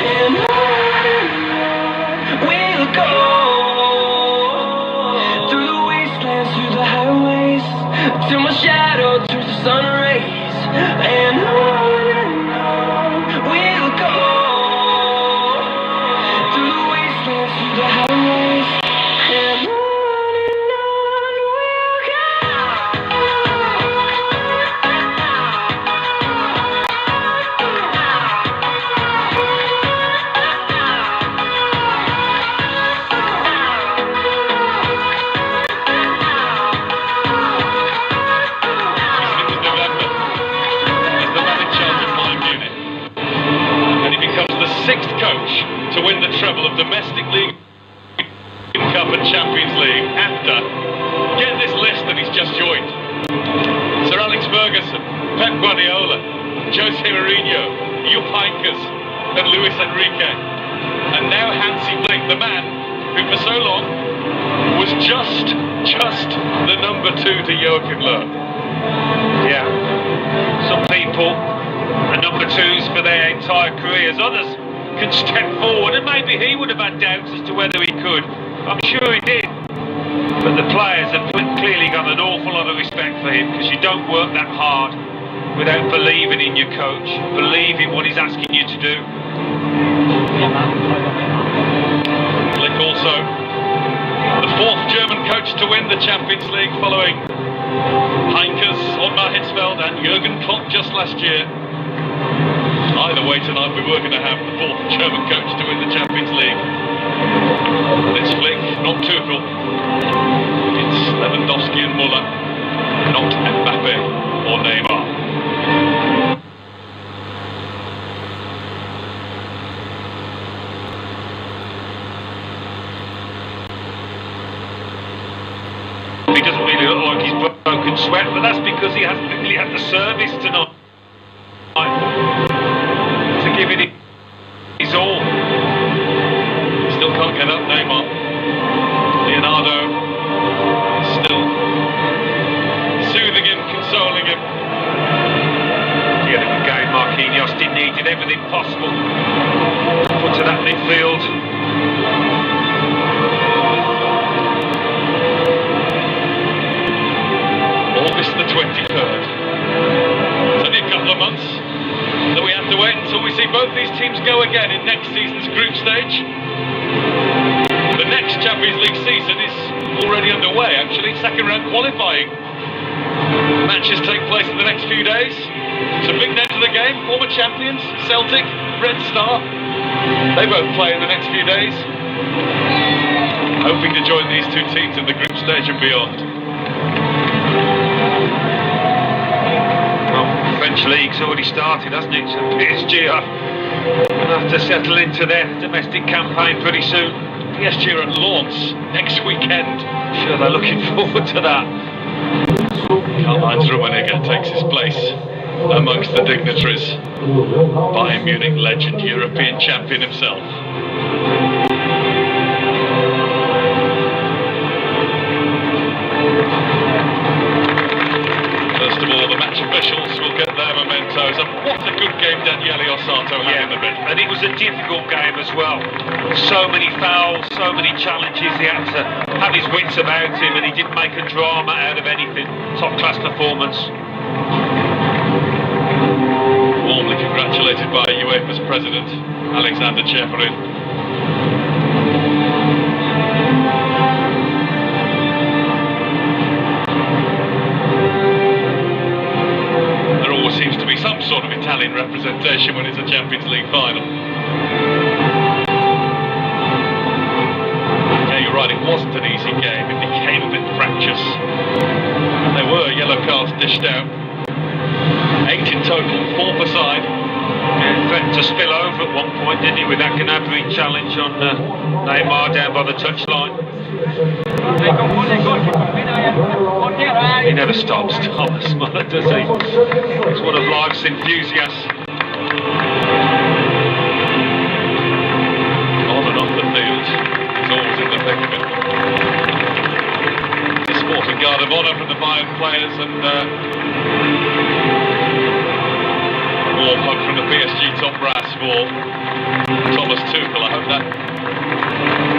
And on we'll go, through the wastelands, through the highways, till my shadow turns to sun rays. And on we'll go, through the wastelands, through the highways. And on we'll go. It was November as the man in charge of Bayern Munich, and he becomes the 6th coach to win the treble of domestic league, Cup and Champions League after, get this list that he's just joined: Sir Alex Ferguson, Pep Guardiola, Jose Mourinho, Jupp Heynckes and Luis Enrique, and now Hansi Flick, the man who for so long was just the number 2 to Joachim Löw. Yeah, some people are number 2s for their entire careers. Others can step forward, and maybe he would have had doubts as to whether he could. I'm sure he did. But the players have clearly got an awful lot of respect for him, because you don't work that hard without believing in your coach, believing what he's asking you to do. Flick also the 4th German coach to win the Champions League, following Heynckes, Ottmar Hitzfeld and Jurgen Klopp just last year. Either way, tonight we were going to have the 4th German coach to win the Champions League. And it's Flick, not Tuchel. It's Lewandowski and Müller, not Mbappe or Neymar. He doesn't really look like he's broken sweat, but that's because he hasn't really had the service tonight to give it his all. Still can't get up, Neymar. Leonardo still soothing him, consoling him. He had a good game, Marquinhos did everything possible to put to that midfield. August the 23rd. It's only a couple of months that we have to wait until we see both these teams go again in next season's group stage. The next Champions League season is already underway, actually. 2nd round qualifying matches take place in the next few days. Some big names of the game, former champions, Celtic, Red Star. They both play in the next few days, hoping to join these 2 teams in the group stage and beyond. Well, the French league's already started, hasn't it? So PSG are going to have to settle into their domestic campaign pretty soon. PSG are at Lens next weekend. Sure, they're looking forward to that. Karl-Heinz Rummenigge takes his place amongst the dignitaries. Bayern Munich legend, European champion himself. First of all, the match officials will get their mementos, and what a good game Daniele Ossato had in the middle. And it was a difficult game as well. So many fouls, so many challenges. He had to have his wits about him, and he didn't make a drama out of anything. Top class performance. Warmly congratulated by UEFA's president, Alexander Cheferin. There always seems to be some sort of Italian representation when it's a Champions League final. Yeah, you're right, it wasn't an easy game. It became a bit fractious. And there were yellow cards dished out. 8 8 in total, 4 per side. Yeah, threatened to spill over at one point, didn't he, with that Gnabry challenge on Neymar down by the touchline. He never stops, Thomas Muller, does he? He's one of life's enthusiasts. On and off the field, he's always in the thick of it. The sporting guard of honour from the Bayern players, and warm hug from the PSG top brass for Thomas Tuchel. I hope that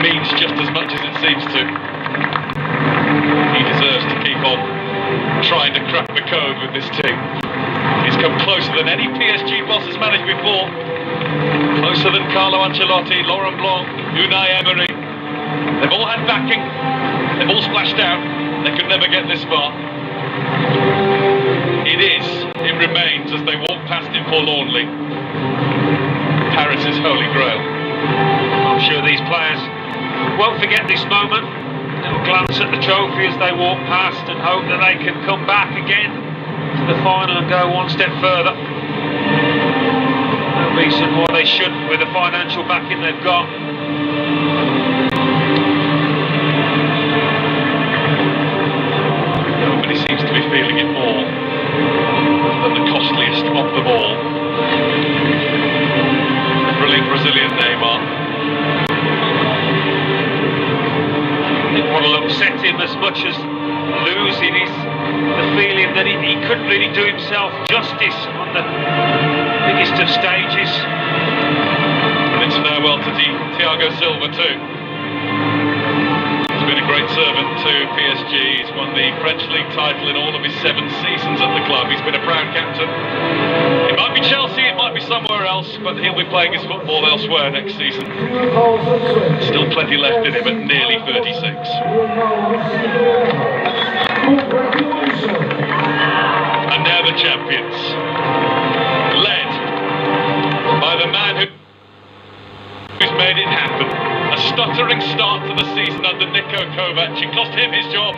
means just as much as it seems to. He deserves to keep on trying to crack the code with this team. He's come closer than any PSG boss has managed before. Closer than Carlo Ancelotti, Laurent Blanc, Unai Emery. They've all had backing. They've all splashed out. They could never get this far. It remains, as they walk past it forlornly, Paris's holy grail. I'm sure these players won't forget this moment. They'll glance at the trophy as they walk past and hope that they can come back again to the final and go one step further. No reason why they shouldn't, with the financial backing they've got. Nobody seems to be feeling it more than the costliest of them all. The brilliant Brazilian Neymar. I think what will upset him as much as losing is the feeling that he couldn't really do himself justice on the biggest of stages. And it's farewell to Thiago Silva too. He's been a great servant to PSG. He's won the French League title in all of his 7 seasons at the club. He's been a proud captain. It might be Chelsea, it might be somewhere else, but he'll be playing his football elsewhere next season. Still plenty left in him at nearly 36. And now the champions, led by the man who's made it happen. A stuttering start to the season under Niko Kovac. It cost him his job,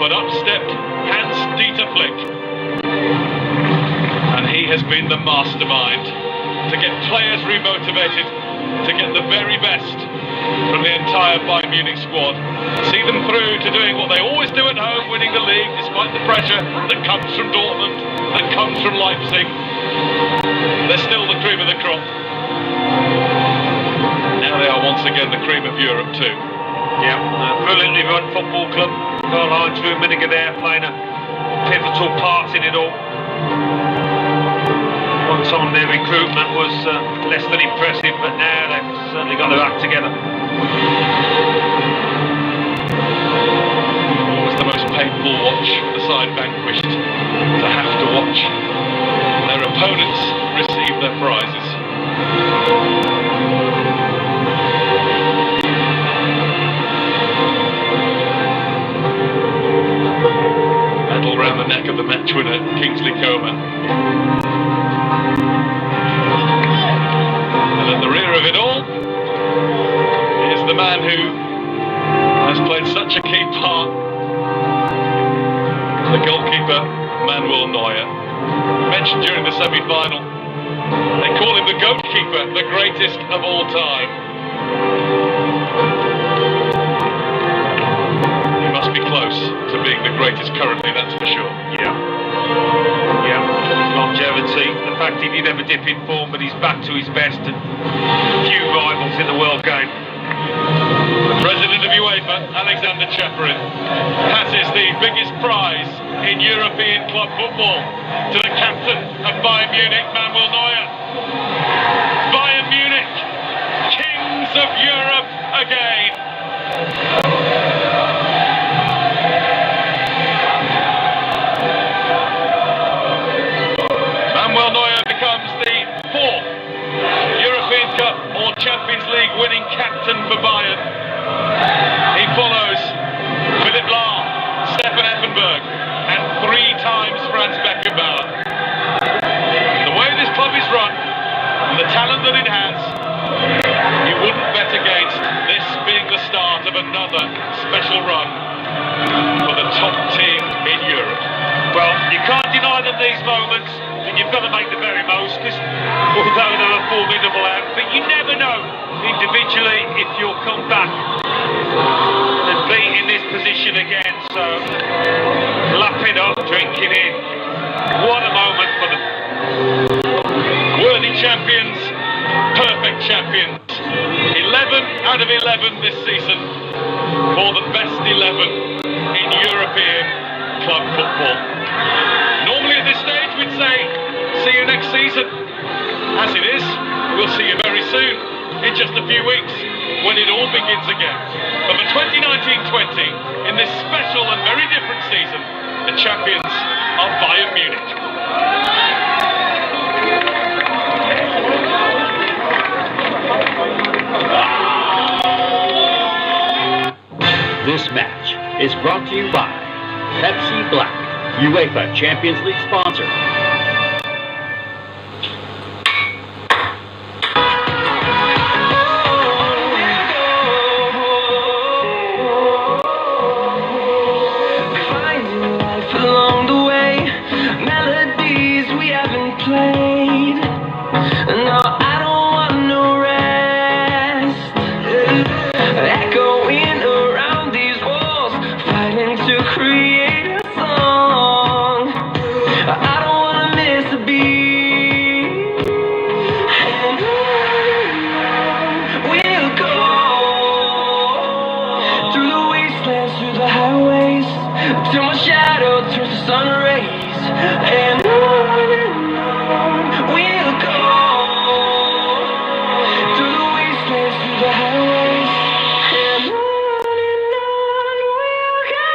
but up stepped Hans-Dieter Flick. And he has been the mastermind to get players remotivated, to get the very best from the entire Bayern Munich squad. See them through to doing what they always do at home, winning the league despite the pressure that comes from Dortmund, that comes from Leipzig. They're still the cream of the crop. Now they are once again the cream of Europe too. Yeah, brilliantly run football club. Karl-Heinz Rummenigge there playing a pivotal part in it all. One time their recruitment was less than impressive, but now they've certainly got their act together. Always the most painful watch for the side vanquished, to have to watch their opponents receive their prizes. Medal round the neck of the match winner, Kingsley Coman. And at the rear of it all is the man who has played such a key part, the goalkeeper, Manuel Neuer. Mentioned during the semi-final, they call him the goatkeeper, the greatest of all time. He must be close to being the greatest currently, that's for sure. Yeah, his longevity, the fact he did ever dip in form, but he's back to his best, and few rivals in the world game. The president of UEFA, Alexander Cheferin, passes the biggest prize in European club football to the captain of Bayern Munich, Manuel Neuer. Bayern Munich, kings of Europe again. Manuel Neuer becomes the 4th European Cup or Champions League winning captain for Bayern. He follows Philipp Lahm, Stefan Effenberg, and 3 times Franz Beckenbauer. The way this club is run, and the talent that it has, you wouldn't bet against this being the start of another special run for the top team in Europe. Well, you can't deny them these moments. The and you've got to make the very most, because although they're a formidable outfit, you never know individually if you'll come back and be in this position again. So lap it up, drinking in. What a moment for them. Worthy champions, perfect champions. 11 out of 11 this season for the best 11 in European club football. Normally at this stage we'd say, see you next season. As it is, we'll see you very soon, in just a few weeks, when it all begins again. But for 2019-20, in this special and very different season, the champions are Bayern Munich. This match is brought to you by Pepsi Black, UEFA Champions League sponsor. Finding life along the way, melodies we haven't played. No, I don't want no rest. Echoing around these walls, fighting to create a song. I don't wanna miss a beat. And on we'll go, through the wastelands, through the highways, till my shadow turns to sun rays. And on we'll go, through the wastelands, through the highways. And on we'll go.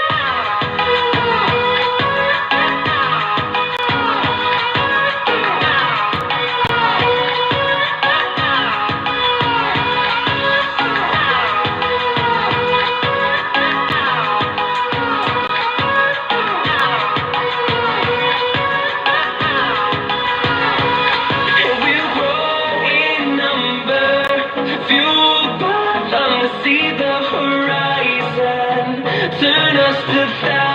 We'll grow in number, fueled by them to see the horizon, turn us to thousands.